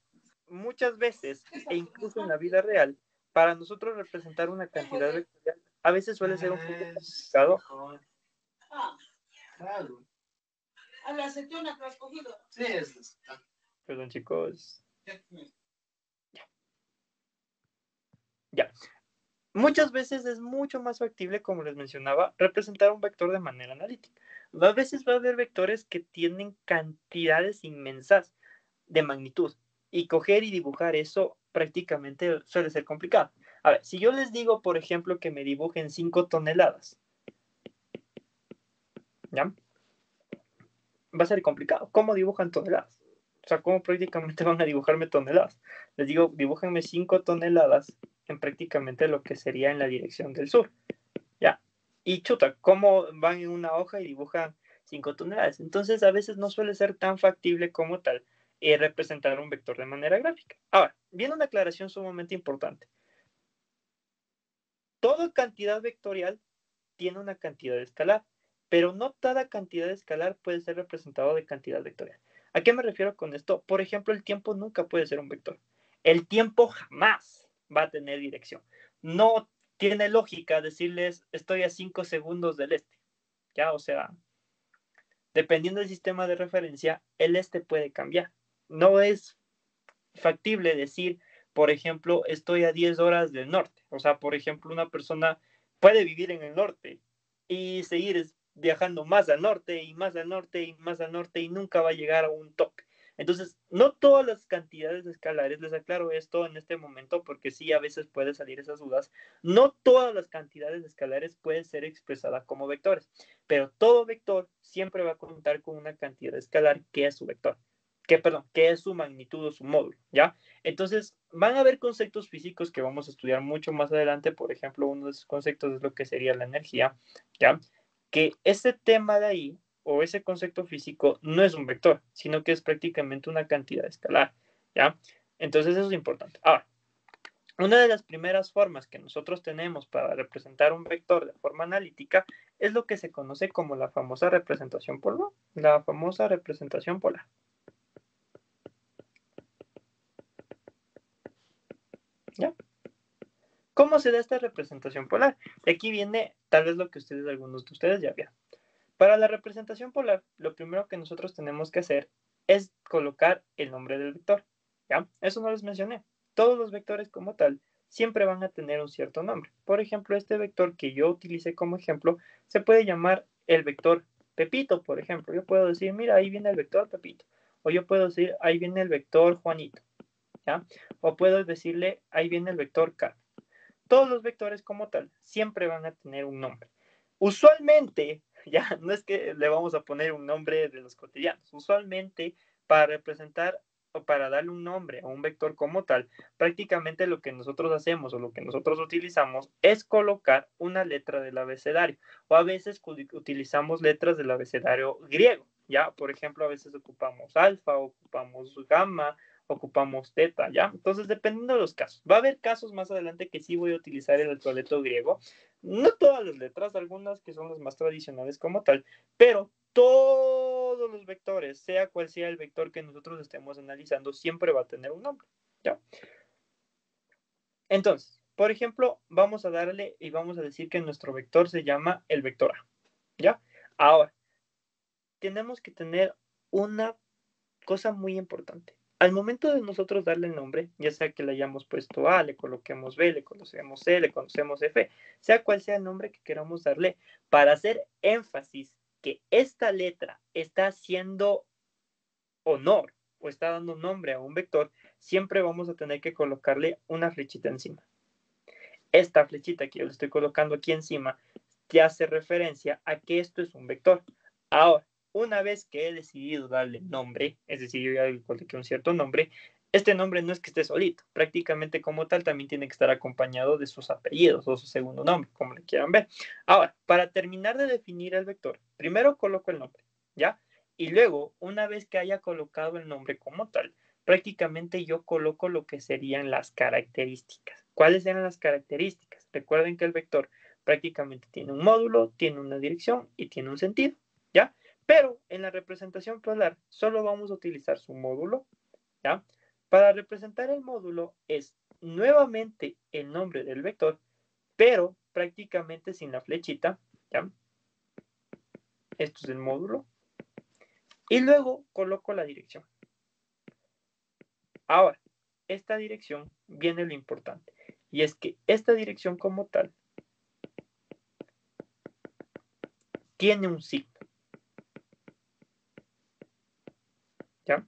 muchas veces, e incluso en la vida real, para nosotros representar una cantidad vectorial, a veces suele ser un poco complicado. Perdón, chicos. Ya. Muchas veces es mucho más factible, como les mencionaba, representar un vector de manera analítica. A veces va a haber vectores que tienen cantidades inmensas de magnitud y coger y dibujar eso prácticamente suele ser complicado. A ver, si yo les digo, por ejemplo, que me dibujen 5 toneladas, ¿ya? Va a ser complicado. ¿Cómo dibujan toneladas? O sea, ¿cómo prácticamente van a dibujarme toneladas? Les digo, dibújenme 5 toneladas en prácticamente lo que sería en la dirección del sur. ¿Ya? Y chuta, ¿cómo van en una hoja y dibujan 5 toneladas? Entonces, a veces no suele ser tan factible como tal representar un vector de manera gráfica. Ahora, viene una aclaración sumamente importante. Toda cantidad vectorial tiene una cantidad escalar, pero no toda cantidad escalar puede ser representado de cantidad vectorial. ¿A qué me refiero con esto? Por ejemplo, el tiempo nunca puede ser un vector. El tiempo jamás va a tener dirección. No tiene lógica decirles estoy a 5 segundos del este. ¿Ya? O sea, dependiendo del sistema de referencia, el este puede cambiar. No es factible decir, por ejemplo, estoy a 10 horas del norte. O sea, por ejemplo, una persona puede vivir en el norte y seguir viajando más al norte y más al norte y más al norte y nunca va a llegar a un tope. Entonces, no todas las cantidades escalares, les aclaro esto en este momento porque sí, a veces puede salir esas dudas, no todas las cantidades escalares pueden ser expresadas como vectores, pero todo vector siempre va a contar con una cantidad escalar que es su vector. Que es su magnitud o su módulo, ¿ya? Entonces, van a haber conceptos físicos que vamos a estudiar mucho más adelante, por ejemplo, uno de esos conceptos es lo que sería la energía, ¿ya? Que ese tema de ahí, o ese concepto físico, no es un vector, sino que es prácticamente una cantidad escalar, ¿ya? Entonces, eso es importante. Ahora, una de las primeras formas que nosotros tenemos para representar un vector de forma analítica es lo que se conoce como la famosa representación polar, la famosa representación polar. ¿Ya? ¿Cómo se da esta representación polar? De aquí viene tal vez lo que algunos de ustedes ya vieron. Para la representación polar, lo primero que nosotros tenemos que hacer es colocar el nombre del vector. ¿Ya? Eso no les mencioné. Todos los vectores como tal siempre van a tener un cierto nombre. Por ejemplo, este vector que yo utilicé como ejemplo se puede llamar el vector Pepito, por ejemplo. Yo puedo decir, mira, ahí viene el vector Pepito. O yo puedo decir, ahí viene el vector Juanito. ¿Ya? O puedo decirle, ahí viene el vector K. Todos los vectores como tal siempre van a tener un nombre. Usualmente, ya no es que le vamos a poner un nombre de los cotidianos. Usualmente, para representar o para darle un nombre a un vector como tal, prácticamente lo que nosotros hacemos o lo que nosotros utilizamos es colocar una letra del abecedario. O a veces utilizamos letras del abecedario griego. Ya, por ejemplo, a veces ocupamos alfa, ocupamos gamma, ocupamos teta, ¿ya? Entonces, dependiendo de los casos. Va a haber casos más adelante que sí voy a utilizar el alfabeto griego. No todas las letras, algunas que son las más tradicionales como tal, pero todos los vectores, sea cual sea el vector que nosotros estemos analizando, siempre va a tener un nombre, ¿ya? Entonces, por ejemplo, vamos a darle y vamos a decir que nuestro vector se llama el vector A, ¿ya? Ahora, tenemos que tener una cosa muy importante. Al momento de nosotros darle el nombre, ya sea que le hayamos puesto A, le coloquemos B, le conocemos C, le conocemos F, sea cual sea el nombre que queramos darle, para hacer énfasis que esta letra está haciendo honor o está dando nombre a un vector, siempre vamos a tener que colocarle una flechita encima. Esta flechita que yo le estoy colocando aquí encima te hace referencia a que esto es un vector. Ahora, una vez que he decidido darle nombre, es decir, yo ya le coloqué un cierto nombre, este nombre no es que esté solito, prácticamente como tal también tiene que estar acompañado de sus apellidos o su segundo nombre, como le quieran ver. Ahora, para terminar de definir el vector, primero coloco el nombre, ¿ya? Y luego, una vez que haya colocado el nombre como tal, prácticamente yo coloco lo que serían las características. ¿Cuáles eran las características? Recuerden que el vector prácticamente tiene un módulo, tiene una dirección y tiene un sentido, ¿ya? Pero en la representación polar solo vamos a utilizar su módulo, ¿ya? Para representar el módulo es nuevamente el nombre del vector, pero prácticamente sin la flechita, ¿ya? Esto es el módulo. Y luego coloco la dirección. Ahora, esta dirección viene lo importante, y es que esta dirección como tal tiene un signo, ¿ya?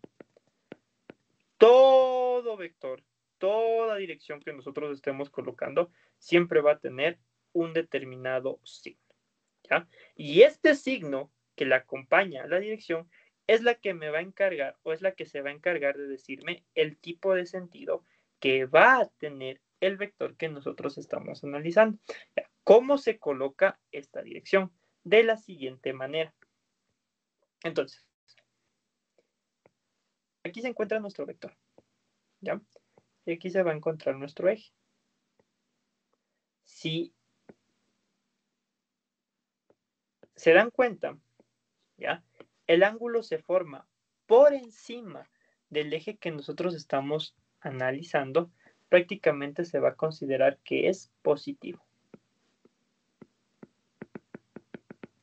Todo vector, toda dirección que nosotros estemos colocando, siempre va a tener un determinado signo, ¿ya? Y este signo que le acompaña a la dirección es la que me va a encargar o es la que se va a encargar de decirme el tipo de sentido que va a tener el vector que nosotros estamos analizando. ¿Cómo se coloca esta dirección? De la siguiente manera. Entonces, aquí se encuentra nuestro vector, ¿ya? Y aquí se va a encontrar nuestro eje. Si se dan cuenta, ¿ya? El ángulo se forma por encima del eje que nosotros estamos analizando, prácticamente se va a considerar que es positivo,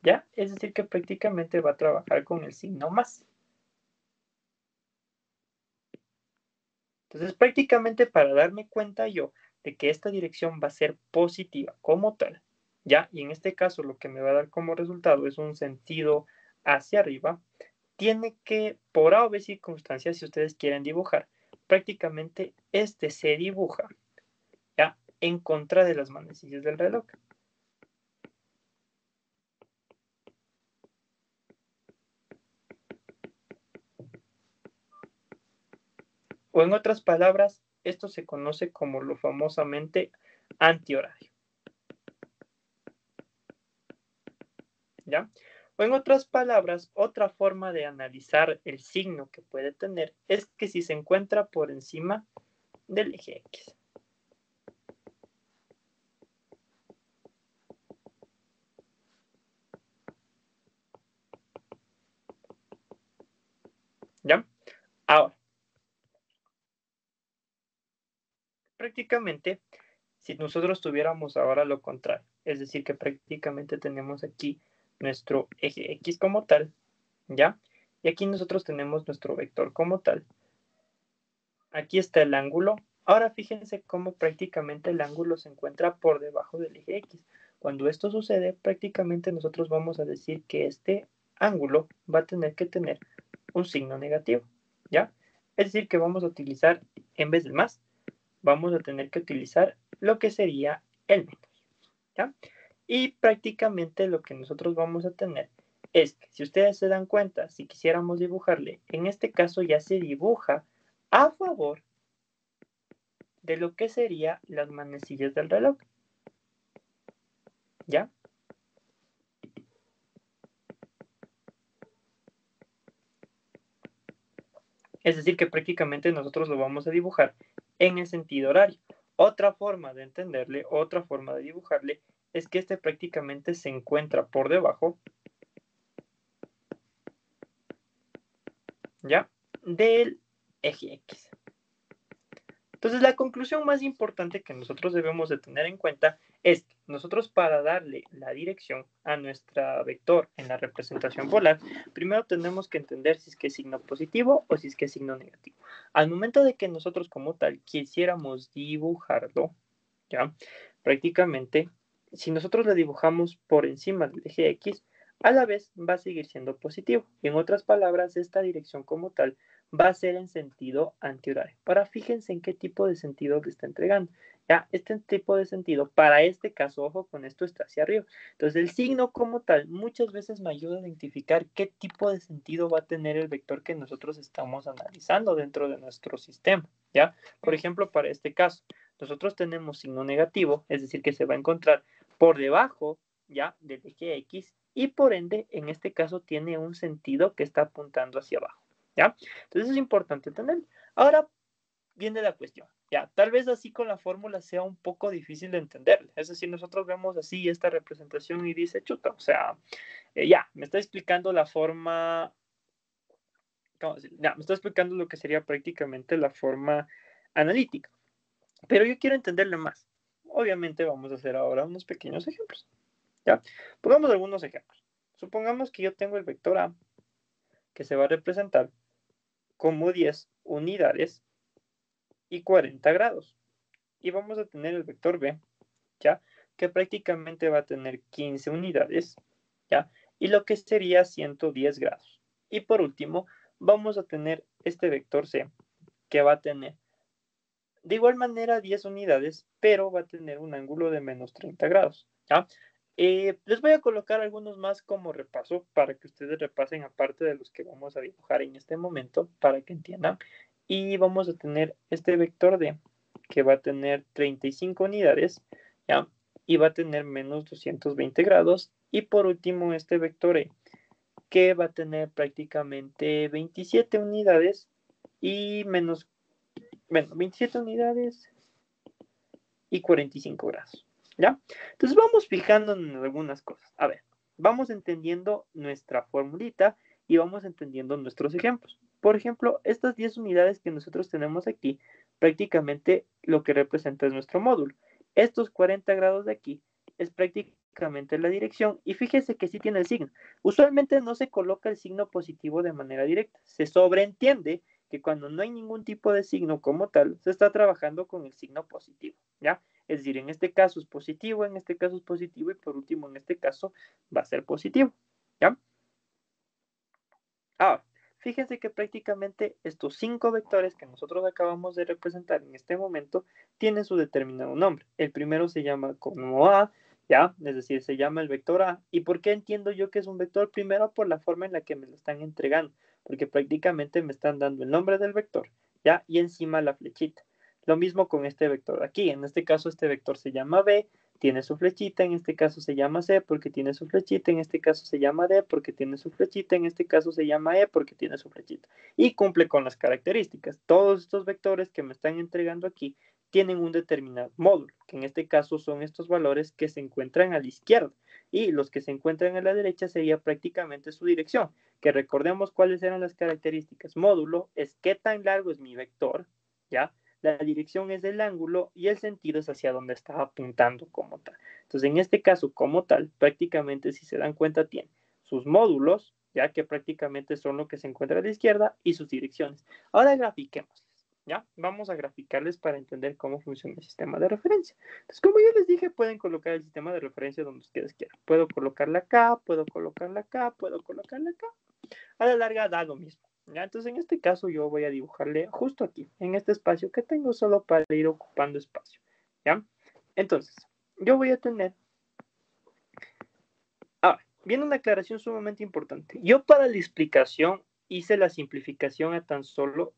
¿ya? Es decir, que prácticamente va a trabajar con el signo más. Entonces, prácticamente para darme cuenta yo de que esta dirección va a ser positiva como tal, ¿ya? Y en este caso lo que me va a dar como resultado es un sentido hacia arriba, tiene que, por A o B circunstancias, si ustedes quieren dibujar, prácticamente este se dibuja, ¿ya? En contra de las manecillas del reloj. O en otras palabras, esto se conoce como lo famosamente antihorario, ¿ya? O en otras palabras, otra forma de analizar el signo que puede tener es que si se encuentra por encima del eje X. ¿Ya? Ahora, prácticamente, si nosotros tuviéramos ahora lo contrario, es decir, que prácticamente tenemos aquí nuestro eje X como tal, ¿ya? Y aquí nosotros tenemos nuestro vector como tal. Aquí está el ángulo. Ahora fíjense cómo prácticamente el ángulo se encuentra por debajo del eje X. Cuando esto sucede, prácticamente nosotros vamos a decir que este ángulo va a tener que tener un signo negativo, ¿ya? Es decir, que vamos a utilizar, en vez del más, vamos a tener que utilizar lo que sería el menos, ¿ya? Y prácticamente lo que nosotros vamos a tener es que, si ustedes se dan cuenta, si quisiéramos dibujarle, en este caso ya se dibuja a favor de lo que serían las manecillas del reloj, ¿ya? Es decir, que prácticamente nosotros lo vamos a dibujar en el sentido horario. Otra forma de entenderle, otra forma de dibujarle, es que este prácticamente se encuentra por debajo, ¿ya?, del eje X. Entonces, la conclusión más importante que nosotros debemos de tener en cuenta es que nosotros, para darle la dirección a nuestra vector en la representación polar, primero tenemos que entender si es que es signo positivo o si es que es signo negativo. Al momento de que nosotros como tal quisiéramos dibujarlo, ¿ya?, prácticamente, si nosotros lo dibujamos por encima del eje X, a la vez va a seguir siendo positivo. En otras palabras, esta dirección como tal va a ser en sentido antihorario. Ahora, fíjense en qué tipo de sentido le está entregando. Ya, este tipo de sentido, para este caso, ojo con esto, está hacia arriba. Entonces, el signo como tal muchas veces me ayuda a identificar qué tipo de sentido va a tener el vector que nosotros estamos analizando dentro de nuestro sistema, ¿ya? Por ejemplo, para este caso, nosotros tenemos signo negativo, es decir, que se va a encontrar por debajo, ¿ya?, del eje X, y por ende, en este caso, tiene un sentido que está apuntando hacia abajo, ¿ya? Entonces es importante tenerlo. Ahora viene la cuestión, ¿ya? Tal vez así con la fórmula sea un poco difícil de entender. Es decir, nosotros vemos así esta representación y dice, chuta, o sea, ya, me está explicando la forma, ¿cómo decir? Ya, me está explicando lo que sería prácticamente la forma analítica. Pero yo quiero entenderle más. Obviamente vamos a hacer ahora unos pequeños ejemplos, ¿ya? Pongamos algunos ejemplos. Supongamos que yo tengo el vector A, que se va a representar como 10 unidades y 40 grados. Y vamos a tener el vector B, ¿ya?, que prácticamente va a tener 15 unidades, ¿ya?, y lo que sería 110 grados. Y por último, vamos a tener este vector C, que va a tener de igual manera 10 unidades, pero va a tener un ángulo de menos 30 grados, ¿ya? Les voy a colocar algunos más como repaso para que ustedes repasen, aparte de los que vamos a dibujar en este momento, para que entiendan. Y vamos a tener este vector D, que va a tener 35 unidades, ¿ya?, y va a tener menos 220 grados. Y por último, este vector E, que va a tener prácticamente 27 unidades y menos, bueno, 27 unidades y 45 grados, ¿ya? Entonces vamos fijando en algunas cosas. A ver, vamos entendiendo nuestra formulita y vamos entendiendo nuestros ejemplos. Por ejemplo, estas 10 unidades que nosotros tenemos aquí, prácticamente lo que representa es nuestro módulo. Estos 40 grados de aquí es prácticamente la dirección, y fíjese que sí tiene el signo. Usualmente no se coloca el signo positivo de manera directa. Se sobreentiende que cuando no hay ningún tipo de signo como tal, se está trabajando con el signo positivo, ¿ya? Es decir, en este caso es positivo, en este caso es positivo, y por último, en este caso va a ser positivo, ¿ya? Ahora, fíjense que prácticamente estos 5 vectores que nosotros acabamos de representar en este momento tienen su determinado nombre. El primero se llama como A, ¿ya? Es decir, se llama el vector A. ¿Y por qué entiendo yo que es un vector? Primero, por la forma en la que me lo están entregando, porque prácticamente me están dando el nombre del vector, ¿ya?, y encima la flechita. Lo mismo con este vector de aquí. En este caso, este vector se llama B, tiene su flechita, en este caso se llama C porque tiene su flechita, en este caso se llama D porque tiene su flechita, en este caso se llama E porque tiene su flechita. Y cumple con las características. Todos estos vectores que me están entregando aquí tienen un determinado módulo, que en este caso son estos valores que se encuentran a la izquierda, y los que se encuentran a la derecha sería prácticamente su dirección, que recordemos cuáles eran las características. Módulo es qué tan largo es mi vector, ¿ya? La dirección es del ángulo y el sentido es hacia donde está apuntando como tal. Entonces, en este caso, como tal, prácticamente, si se dan cuenta, tiene sus módulos, ya que prácticamente son lo que se encuentra a la izquierda, y sus direcciones. Ahora grafiquemos. ¿Ya? Vamos a graficarles para entender cómo funciona el sistema de referencia. Entonces, como yo les dije, pueden colocar el sistema de referencia donde ustedes quieran. Puedo colocarla acá, puedo colocarla acá, puedo colocarla acá. A la larga da lo mismo. ¿Ya? Entonces, en este caso, yo voy a dibujarle justo aquí, en este espacio que tengo solo para ir ocupando espacio. ¿Ya? Entonces, yo voy a tener... Ahora, viene una aclaración sumamente importante. Yo para la explicación hice la simplificación a tan solo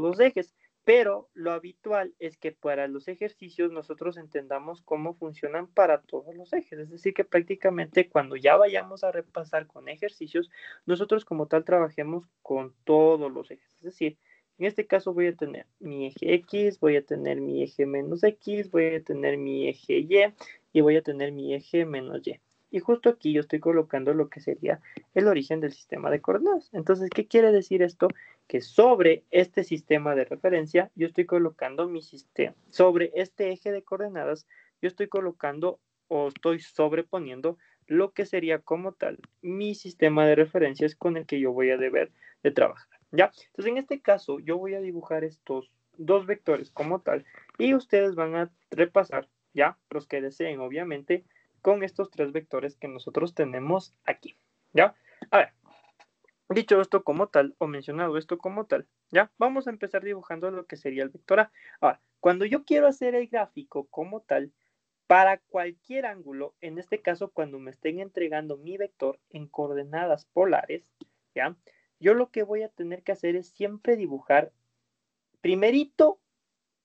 dos ejes, pero lo habitual es que para los ejercicios nosotros entendamos cómo funcionan para todos los ejes, es decir, que prácticamente cuando ya vayamos a repasar con ejercicios, nosotros como tal trabajemos con todos los ejes, es decir, en este caso voy a tener mi eje X, voy a tener mi eje menos X, voy a tener mi eje y voy a tener mi eje menos Y. Y justo aquí yo estoy colocando lo que sería el origen del sistema de coordenadas. Entonces, ¿qué quiere decir esto? Que sobre este sistema de referencia yo estoy colocando mi sistema, sobre este eje de coordenadas yo estoy colocando o estoy sobreponiendo lo que sería como tal mi sistema de referencias con el que yo voy a deber de trabajar, ¿ya? Entonces en este caso yo voy a dibujar estos dos vectores como tal y ustedes van a repasar, ¿ya? Los que deseen obviamente con estos tres vectores que nosotros tenemos aquí, ¿ya? A ver, dicho esto como tal, o mencionado esto como tal, ¿ya? Vamos a empezar dibujando lo que sería el vector A. Ahora, cuando yo quiero hacer el gráfico como tal, para cualquier ángulo, en este caso cuando me estén entregando mi vector en coordenadas polares, ¿ya? Yo lo que voy a tener que hacer es siempre dibujar primerito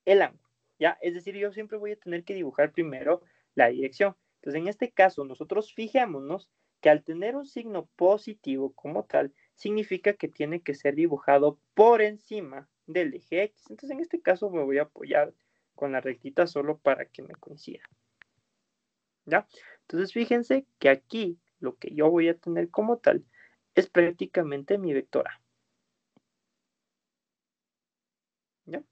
el ángulo, ¿ya? Es decir, yo siempre voy a tener que dibujar primero la dirección. Entonces, en este caso, nosotros fijémonos que al tener un signo positivo como tal, significa que tiene que ser dibujado por encima del eje X. Entonces, en este caso me voy a apoyar con la rectita solo para que me coincida, ¿ya? Entonces, fíjense que aquí lo que yo voy a tener como tal es prácticamente mi vector A, ¿ya?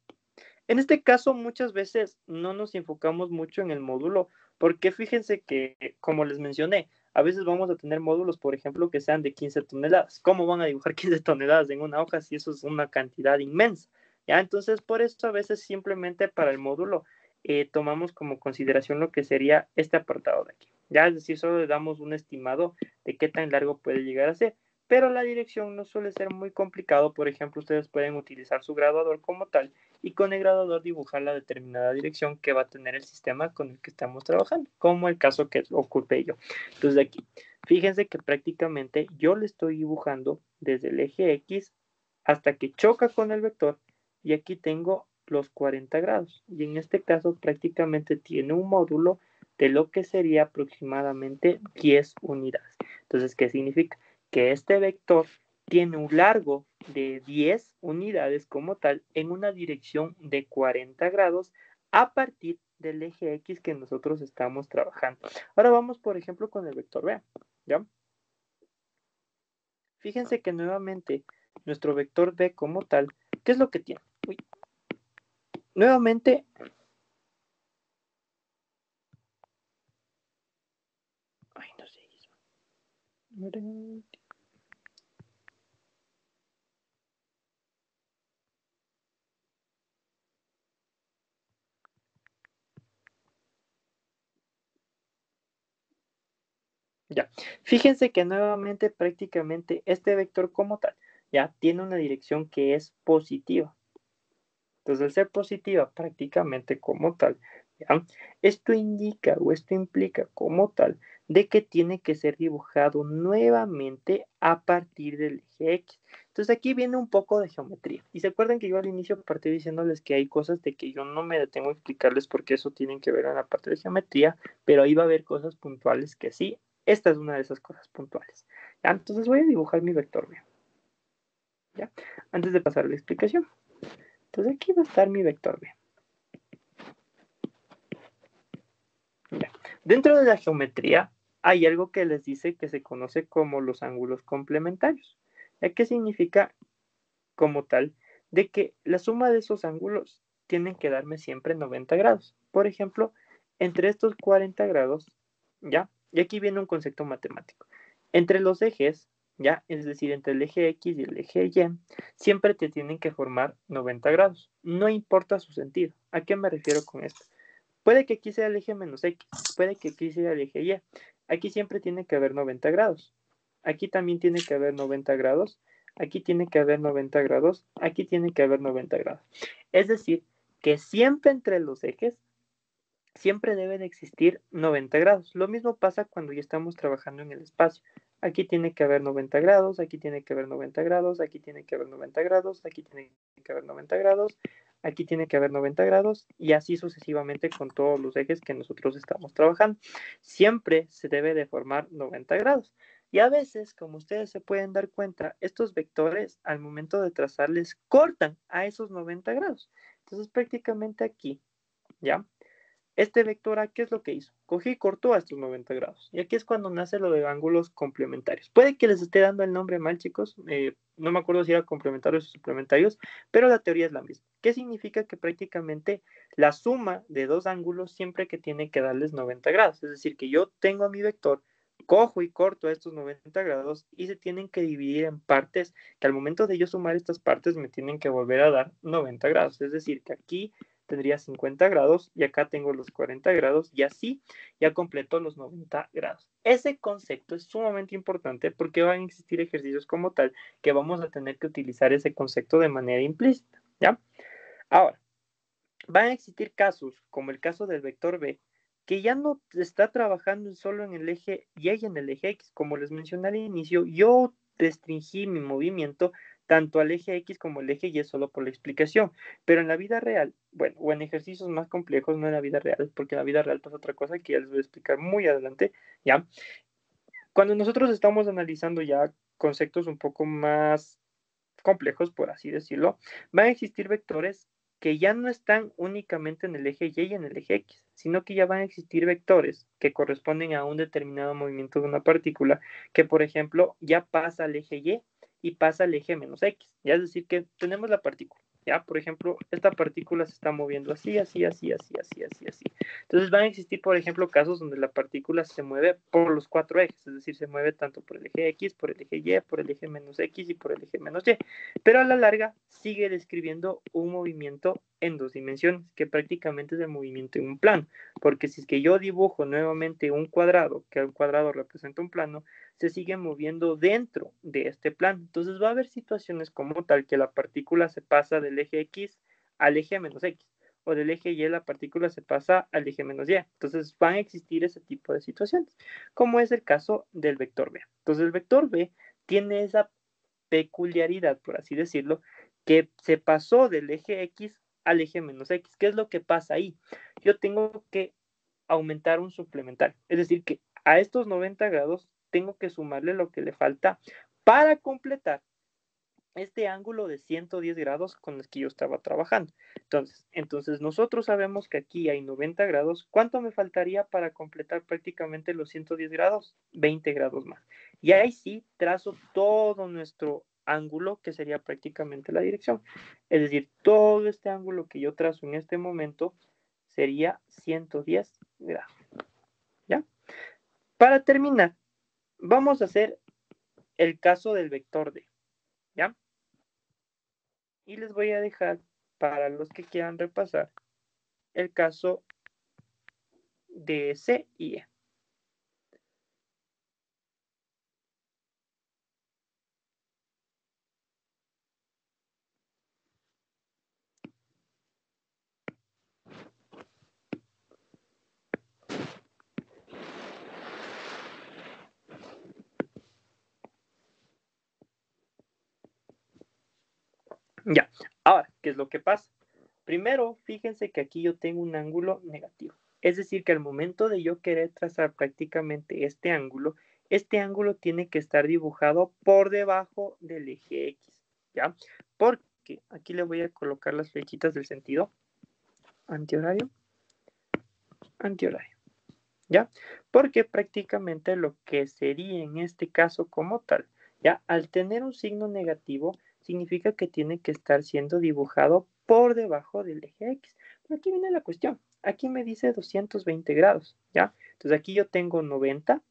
En este caso, muchas veces no nos enfocamos mucho en el módulo, porque fíjense que, como les mencioné, a veces vamos a tener módulos, por ejemplo, que sean de 15 toneladas. ¿Cómo van a dibujar 15 toneladas en una hoja si eso es una cantidad inmensa? ¿Ya? Entonces, por eso a veces simplemente para el módulo tomamos como consideración lo que sería este apartado de aquí. Ya, es decir, solo le damos un estimado de qué tan largo puede llegar a ser. Pero la dirección no suele ser muy complicado. Por ejemplo, ustedes pueden utilizar su graduador como tal y con el graduador dibujar la determinada dirección que va a tener el sistema con el que estamos trabajando, como el caso que ocupé yo. Entonces aquí, fíjense que prácticamente yo le estoy dibujando desde el eje X hasta que choca con el vector y aquí tengo los 40 grados y en este caso prácticamente tiene un módulo de lo que sería aproximadamente 10 unidades. Entonces, ¿qué significa? Que este vector tiene un largo de 10 unidades como tal en una dirección de 40 grados a partir del eje X que nosotros estamos trabajando. Ahora vamos, por ejemplo, con el vector B, ¿ya? Fíjense que nuevamente nuestro vector B como tal, ¿qué es lo que tiene? Uy. Nuevamente, ay, no sé. Ya, fíjense que nuevamente prácticamente este vector como tal, ya tiene una dirección que es positiva. Entonces, al ser positiva prácticamente como tal, ¿ya? Esto indica o esto implica como tal de que tiene que ser dibujado nuevamente a partir del eje X. Entonces aquí viene un poco de geometría. Y se acuerdan que yo al inicio partí diciéndoles que hay cosas de que yo no me detengo a explicarles porque eso tienen que ver en la parte de geometría, pero ahí va a haber cosas puntuales que sí. Esta es una de esas cosas puntuales. ¿Ya? Entonces voy a dibujar mi vector B, ¿ya? Antes de pasar a la explicación. Entonces aquí va a estar mi vector B. Ya. Dentro de la geometría hay algo que les dice que se conoce como los ángulos complementarios. ¿Qué significa como tal? De que la suma de esos ángulos tienen que darme siempre 90 grados. Por ejemplo, entre estos 40 grados, ¿ya? Y aquí viene un concepto matemático. Entre los ejes ¿ya? Es decir, entre el eje X y el eje Y, siempre te tienen que formar 90 grados. No importa su sentido. ¿A qué me refiero con esto? Puede que aquí sea el eje menos X, puede que aquí sea el eje Y. Aquí siempre tiene que haber 90 grados. Aquí también tiene que haber 90 grados. Aquí tiene que haber 90 grados. Aquí tiene que haber 90 grados. Es decir, que siempre entre los ejes siempre debe de existir 90 grados. Lo mismo pasa cuando ya estamos trabajando en el espacio. Aquí tiene que haber 90 grados, aquí tiene que haber 90 grados, aquí tiene que haber 90 grados, aquí tiene que haber 90 grados, aquí tiene que haber 90 grados y así sucesivamente con todos los ejes que nosotros estamos trabajando. Siempre se debe de formar 90 grados. Y a veces, como ustedes se pueden dar cuenta, estos vectores al momento de trazarles cortan a esos 90 grados. Entonces prácticamente aquí, ¿ya? Este vector A, ¿qué es lo que hizo? Cogió y cortó a estos 90 grados. Y aquí es cuando nace lo de ángulos complementarios. Puede que les esté dando el nombre mal, chicos. No me acuerdo si era complementarios o suplementarios, pero la teoría es la misma. ¿Qué significa? Que prácticamente la suma de dos ángulos siempre que tiene que darles 90 grados. Es decir, que yo tengo a mi vector, cojo y corto a estos 90 grados y se tienen que dividir en partes que al momento de yo sumar estas partes me tienen que volver a dar 90 grados. Es decir, que aquí tendría 50 grados y acá tengo los 40 grados y así ya completo los 90 grados. Ese concepto es sumamente importante porque van a existir ejercicios como tal que vamos a tener que utilizar ese concepto de manera implícita, ¿ya? Ahora, van a existir casos como el caso del vector B que ya no está trabajando solo en el eje Y y en el eje X. Como les mencioné al inicio, yo restringí mi movimiento tanto al eje X como al eje Y solo por la explicación. Pero en la vida real, bueno, o en ejercicios más complejos, no en la vida real, porque en la vida real pasa otra cosa que ya les voy a explicar muy adelante, ¿ya? Cuando nosotros estamos analizando ya conceptos un poco más complejos, por así decirlo, van a existir vectores que ya no están únicamente en el eje Y y en el eje X, sino que ya van a existir vectores que corresponden a un determinado movimiento de una partícula que, por ejemplo, ya pasa al eje y pasa al eje menos X. Ya es decir, que tenemos la partícula. Ya, por ejemplo, esta partícula se está moviendo así, así, así, así, así, así, así. Entonces van a existir, por ejemplo, casos donde la partícula se mueve por los cuatro ejes, es decir, se mueve tanto por el eje X, por el eje Y, por el eje menos X y por el eje menos Y. Pero a la larga sigue describiendo un movimiento en dos dimensiones, que prácticamente es el movimiento en un plano, porque si es que yo dibujo nuevamente un cuadrado, que un cuadrado representa un plano, se sigue moviendo dentro de este plano. Entonces va a haber situaciones como tal que la partícula se pasa del eje X al eje menos X, o del eje Y la partícula se pasa al eje menos Y. Entonces van a existir ese tipo de situaciones, como es el caso del vector B. Entonces el vector B tiene esa peculiaridad, por así decirlo, que se pasó del eje X al eje menos X. ¿Qué es lo que pasa ahí? Yo tengo que aumentar un suplementario, es decir, que a estos 90 grados tengo que sumarle lo que le falta para completar este ángulo de 110 grados con el que yo estaba trabajando. Entonces nosotros sabemos que aquí hay 90 grados. ¿Cuánto me faltaría para completar prácticamente los 110 grados? 20 grados más. Y ahí sí trazo todo nuestro ángulo, que sería prácticamente la dirección. Es decir, todo este ángulo que yo trazo en este momento sería 110 grados. ¿Ya? Para terminar, vamos a hacer el caso del vector D. ¿Ya? Y les voy a dejar, para los que quieran repasar, el caso de C y E. Ya, ahora, ¿qué es lo que pasa? Primero, fíjense que aquí yo tengo un ángulo negativo. Es decir, que al momento de yo querer trazar prácticamente este ángulo tiene que estar dibujado por debajo del eje X, ¿ya? Porque aquí le voy a colocar las flechitas del sentido antihorario, antihorario, ¿ya? Porque prácticamente lo que sería en este caso como tal, ¿ya? Al tener un signo negativo, significa que tiene que estar siendo dibujado por debajo del eje X. Pero aquí viene la cuestión. Aquí me dice 220 grados, ¿ya? Entonces aquí yo tengo 90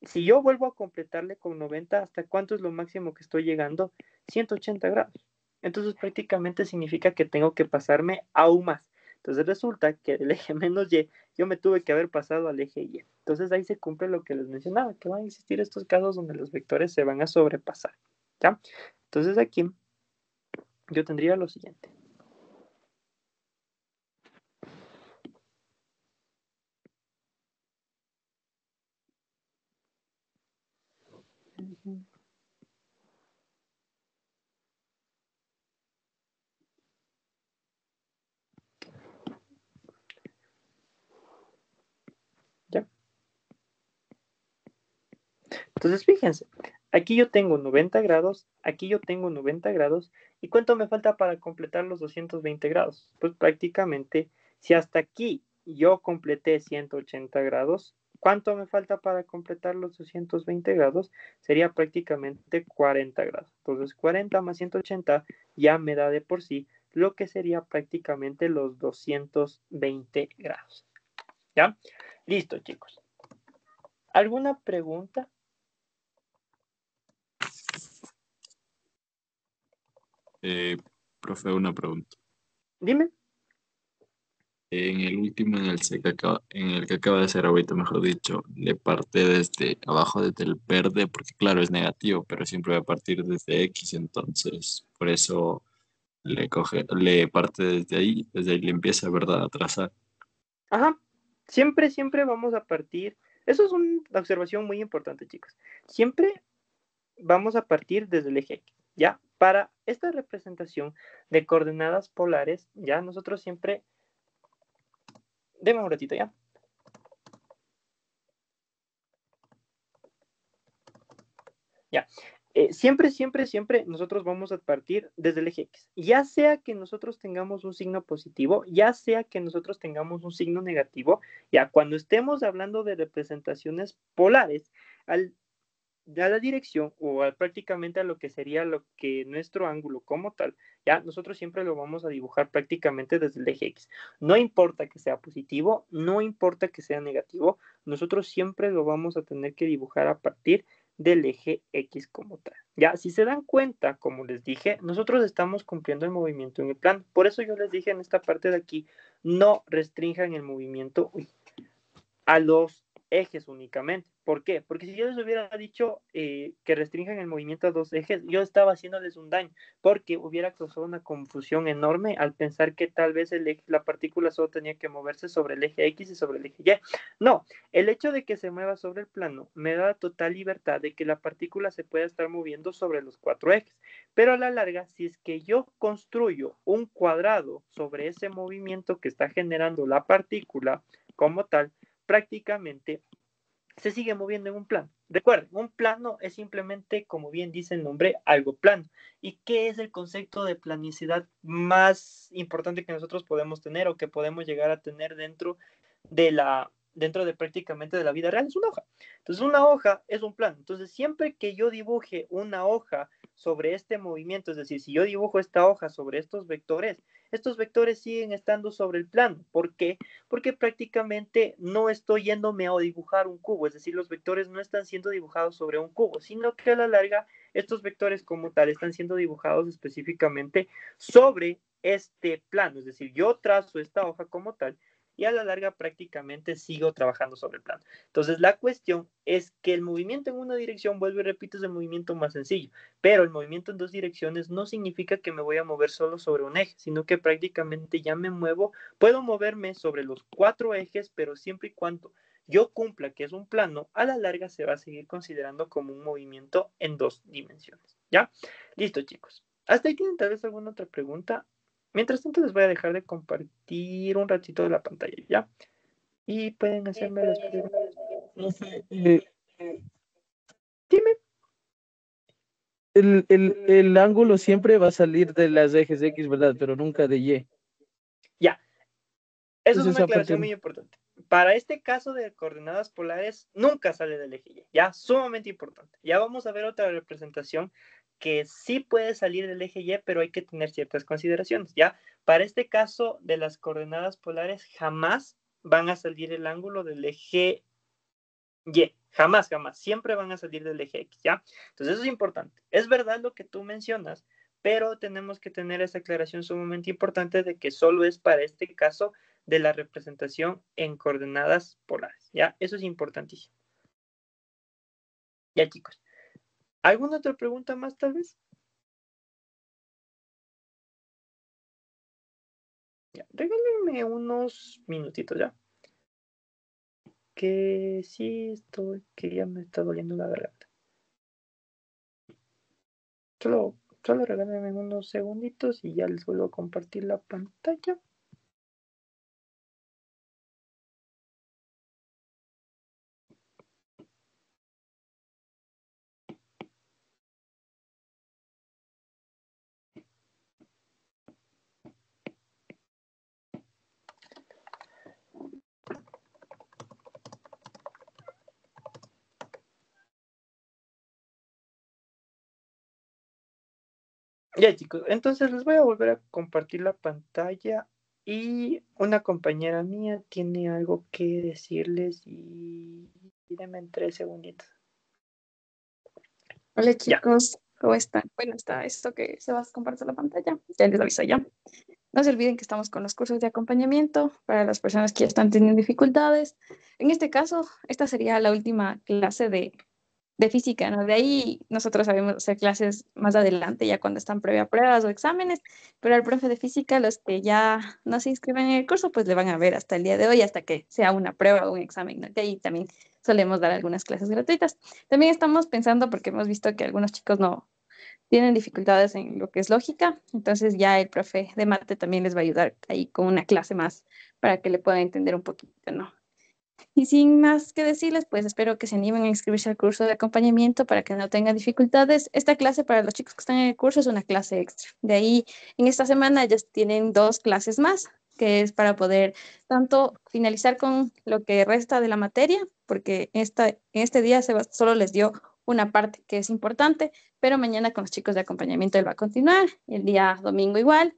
Si yo vuelvo a completarle con 90, ¿hasta cuánto es lo máximo que estoy llegando? 180 grados. Entonces prácticamente significa que tengo que pasarme aún más. Entonces resulta que del eje menos Y yo me tuve que haber pasado al eje Y. Entonces ahí se cumple lo que les mencionaba, que van a existir estos casos donde los vectores se van a sobrepasar. ¿Ya? Entonces aquí yo tendría lo siguiente. ¿Ya? Entonces fíjense, aquí yo tengo 90 grados, aquí yo tengo 90 grados, ¿y cuánto me falta para completar los 220 grados? Pues prácticamente, si hasta aquí yo completé 180 grados, ¿cuánto me falta para completar los 220 grados? Sería prácticamente 40 grados. Entonces 40 más 180 ya me da de por sí lo que sería prácticamente los 220 grados. ¿Ya? Listo, chicos. ¿Alguna pregunta? Profe, una pregunta. Dime. En el último, en el que acaba de hacer ahorita, mejor dicho, le parte desde abajo, desde el verde, porque claro, es negativo, pero siempre va a partir desde X, entonces por eso le parte desde ahí le empieza, ¿verdad?, a trazar. Ajá, siempre vamos a partir, eso es una observación muy importante, chicos. Siempre vamos a partir desde el eje X, ¿ya? Para esta representación de coordenadas polares, ya nosotros siempre, deme un ratito, ¿ya? Ya. Siempre nosotros vamos a partir desde el eje X. Ya sea que nosotros tengamos un signo positivo, ya sea que nosotros tengamos un signo negativo, ya cuando estemos hablando de representaciones polares, a la dirección prácticamente a lo que sería lo que nuestro ángulo como tal, ya nosotros siempre lo vamos a dibujar prácticamente desde el eje X. No importa que sea positivo, no importa que sea negativo, nosotros siempre lo vamos a tener que dibujar a partir del eje X como tal. Ya, si se dan cuenta, como les dije, nosotros estamos cumpliendo el movimiento en el plano. Por eso yo les dije en esta parte de aquí, no restrinjan el movimiento a los ejes únicamente. ¿Por qué? Porque si yo les hubiera dicho que restrinjan el movimiento a dos ejes, yo estaba haciéndoles un daño, porque hubiera causado una confusión enorme al pensar que tal vez la partícula solo tenía que moverse sobre el eje X y sobre el eje Y. No, el hecho de que se mueva sobre el plano me da total libertad de que la partícula se pueda estar moviendo sobre los cuatro ejes. Pero a la larga, si es que yo construyo un cuadrado sobre ese movimiento que está generando la partícula como tal, prácticamente se sigue moviendo en un plano. Recuerden, un plano es simplemente, como bien dice el nombre, algo plano. ¿Y qué es el concepto de planicidad más importante que nosotros podemos tener o que podemos llegar a tener dentro de prácticamente de la vida real? Es una hoja. Entonces, una hoja es un plano. Entonces, siempre que yo dibuje una hoja sobre este movimiento, es decir, si yo dibujo esta hoja sobre estos vectores siguen estando sobre el plano. ¿Por qué? Porque prácticamente no estoy yéndome a dibujar un cubo, es decir, los vectores no están siendo dibujados sobre un cubo, sino que a la larga estos vectores como tal están siendo dibujados específicamente sobre este plano, es decir, yo trazo esta hoja como tal y a la larga prácticamente sigo trabajando sobre el plano. Entonces la cuestión es que el movimiento en una dirección, vuelvo y repito, es el movimiento más sencillo, pero el movimiento en dos direcciones no significa que me voy a mover solo sobre un eje, sino que prácticamente ya me muevo. Puedo moverme sobre los cuatro ejes, pero siempre y cuando yo cumpla que es un plano, a la larga se va a seguir considerando como un movimiento en dos dimensiones. ¿Ya? Listo, chicos. ¿Hasta ahí tienen tal vez alguna otra pregunta? Mientras tanto, les voy a dejar de compartir un ratito de la pantalla, ¿ya? Y pueden hacerme las preguntas. Profe, Dime. el ángulo siempre va a salir de las ejes X, ¿verdad? Pero nunca de Y. Ya. Eso es Entonces, una esa parte aclaración muy importante. Para este caso de coordenadas polares, nunca sale del eje Y. Ya, sumamente importante. Ya vamos a ver otra representación que sí puede salir del eje Y, pero hay que tener ciertas consideraciones. Ya, para este caso de las coordenadas polares, jamás van a salir el ángulo del eje Y, jamás, jamás, siempre van a salir del eje X, ¿ya? Entonces eso es importante. Es verdad lo que tú mencionas, pero tenemos que tener esa aclaración sumamente importante de que solo es para este caso de la representación en coordenadas polares, ¿ya? Eso es importantísimo. Ya, chicos. ¿Alguna otra pregunta más, tal vez? Ya, regálenme unos minutitos, ¿ya? Que sí estoy, que ya me está doliendo la garganta. Solo regálenme unos segunditos y ya les vuelvo a compartir la pantalla. Ya, chicos, entonces les voy a volver a compartir la pantalla y una compañera mía tiene algo que decirles y denme 3 segunditos. Hola Ya. chicos, ¿cómo están? Bueno, está esto que se va a compartir la pantalla, ya les aviso ya. No se olviden que estamos con los cursos de acompañamiento para las personas que ya están teniendo dificultades. En este caso, esta sería la última clase de física, ¿no? De ahí nosotros sabemos hacer clases más adelante, ya cuando están previa pruebas o exámenes, pero al profe de física, los que ya no se inscriben en el curso, pues le van a ver hasta el día de hoy, hasta que sea una prueba o un examen, ¿no? De ahí también solemos dar algunas clases gratuitas. También estamos pensando, porque hemos visto que algunos chicos no tienen dificultades en lo que es lógica, entonces ya el profe de mate también les va a ayudar ahí con una clase más para que le puedan entender un poquito, ¿no? Y sin más que decirles, pues espero que se animen a inscribirse al curso de acompañamiento para que no tengan dificultades. Esta clase para los chicos que están en el curso es una clase extra. De ahí, en esta semana ellos tienen 2 clases más, que es para poder tanto finalizar con lo que resta de la materia, porque en este día solo les dio una parte que es importante, pero mañana con los chicos de acompañamiento él va a continuar, y el día domingo igual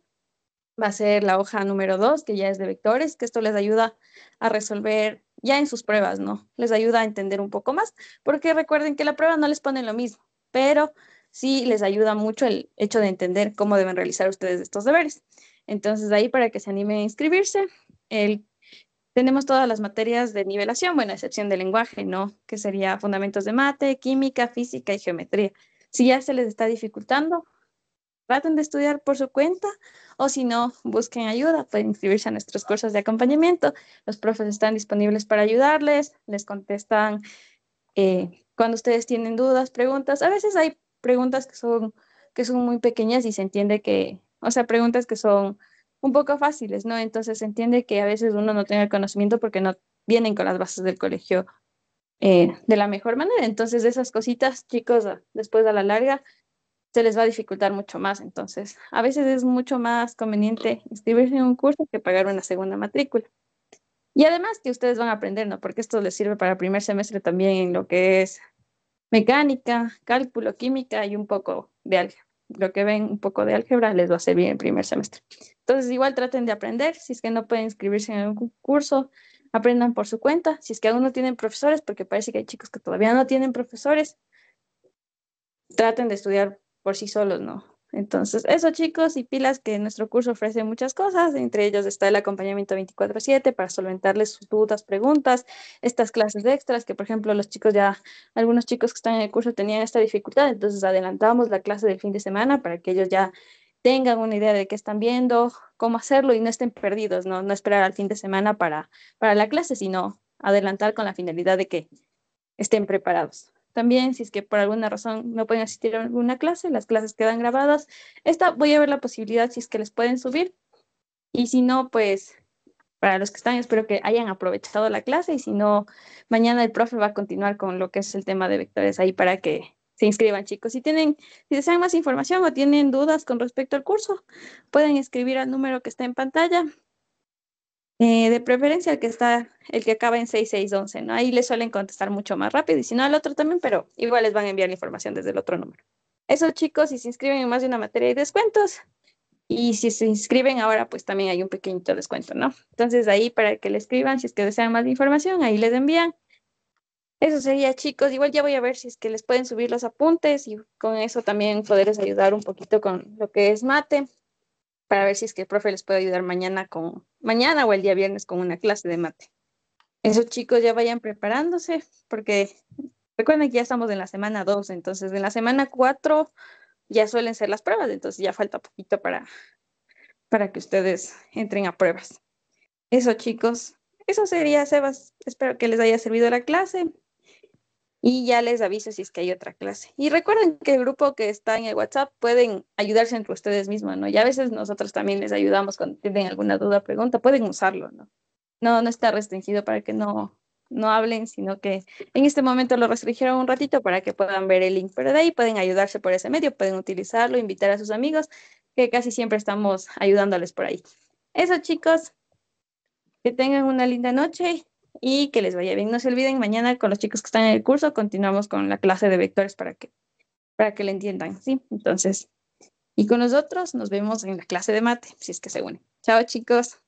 va a ser la hoja número 2, que ya es de vectores, que esto les ayuda a resolver ya en sus pruebas, ¿no? Les ayuda a entender un poco más, porque recuerden que la prueba no les pone lo mismo, pero sí les ayuda mucho el hecho de entender cómo deben realizar ustedes estos deberes. Entonces, ahí para que se animen a inscribirse, tenemos todas las materias de nivelación, bueno, a excepción de lenguaje, ¿no? Que sería fundamentos de mate, química, física y geometría. Si ya se les está dificultando, traten de estudiar por su cuenta o si no, busquen ayuda, pueden inscribirse a nuestros cursos de acompañamiento. Los profes están disponibles para ayudarles, les contestan cuando ustedes tienen dudas, preguntas. A veces hay preguntas que son muy pequeñas y se entiende que, o sea, preguntas que son un poco fáciles, ¿no? Entonces se entiende que a veces uno no tenga el conocimiento porque no vienen con las bases del colegio de la mejor manera. Entonces esas cositas, chicos, después a la larga se les va a dificultar mucho más. Entonces, a veces es mucho más conveniente inscribirse en un curso que pagar una segunda matrícula. Y además que ustedes van a aprender, ¿no? Porque esto les sirve para el primer semestre también en lo que es mecánica, cálculo, química y un poco de álgebra. Lo que ven un poco de álgebra les va a servir en el primer semestre. Entonces, igual traten de aprender. Si es que no pueden inscribirse en algún curso, aprendan por su cuenta. Si es que aún no tienen profesores, porque parece que hay chicos que todavía no tienen profesores, traten de estudiar por sí solos, ¿no? Entonces, eso chicos, y pilas que nuestro curso ofrece muchas cosas, entre ellos está el acompañamiento 24/7 para solventarles sus dudas, preguntas, estas clases extras que, por ejemplo, algunos chicos que están en el curso tenían esta dificultad, entonces adelantamos la clase del fin de semana para que ellos ya tengan una idea de qué están viendo, cómo hacerlo y no estén perdidos, ¿no? No esperar al fin de semana para la clase, sino adelantar con la finalidad de que estén preparados. También, si es que por alguna razón no pueden asistir a alguna clase, las clases quedan grabadas. Voy a ver la posibilidad si es que les pueden subir. Y si no, pues para los que están, espero que hayan aprovechado la clase. Y si no, mañana el profe va a continuar con lo que es el tema de vectores ahí para que se inscriban, chicos. Si desean más información o tienen dudas con respecto al curso, pueden escribir al número que está en pantalla. De preferencia el que acaba en 6611, ¿no? Ahí les suelen contestar mucho más rápido y si no al otro también, pero igual les van a enviar la información desde el otro número. Eso chicos, si se inscriben en más de una materia hay descuentos y si se inscriben ahora pues también hay un pequeñito descuento, ¿no? Entonces ahí para que le escriban, si es que desean más información, ahí les envían. Eso sería, chicos. Igual ya voy a ver si es que les pueden subir los apuntes y con eso también poderles ayudar un poquito con lo que es mate, para ver si es que el profe les puede ayudar mañana o el día viernes con una clase de mate. Esos chicos ya vayan preparándose, porque recuerden que ya estamos en la semana 2, entonces en la semana 4 ya suelen ser las pruebas, entonces ya falta poquito para que ustedes entren a pruebas. Eso, chicos. Eso sería, Sebas. Espero que les haya servido la clase y ya les aviso si es que hay otra clase. Y recuerden que el grupo que está en el WhatsApp pueden ayudarse entre ustedes mismos, ¿no? Y a veces nosotros también les ayudamos cuando tienen alguna duda o pregunta, pueden usarlo, ¿no? No está restringido para que no hablen, sino que en este momento lo restringieron un ratito para que puedan ver el link, pero de ahí pueden ayudarse por ese medio, pueden utilizarlo, invitar a sus amigos, que casi siempre estamos ayudándoles por ahí. Eso, chicos, que tengan una linda noche y que les vaya bien. No se olviden, mañana con los chicos que están en el curso continuamos con la clase de vectores para que le entiendan, ¿sí? Entonces, y con nosotros nos vemos en la clase de mate, si es que se unen. Chao, chicos.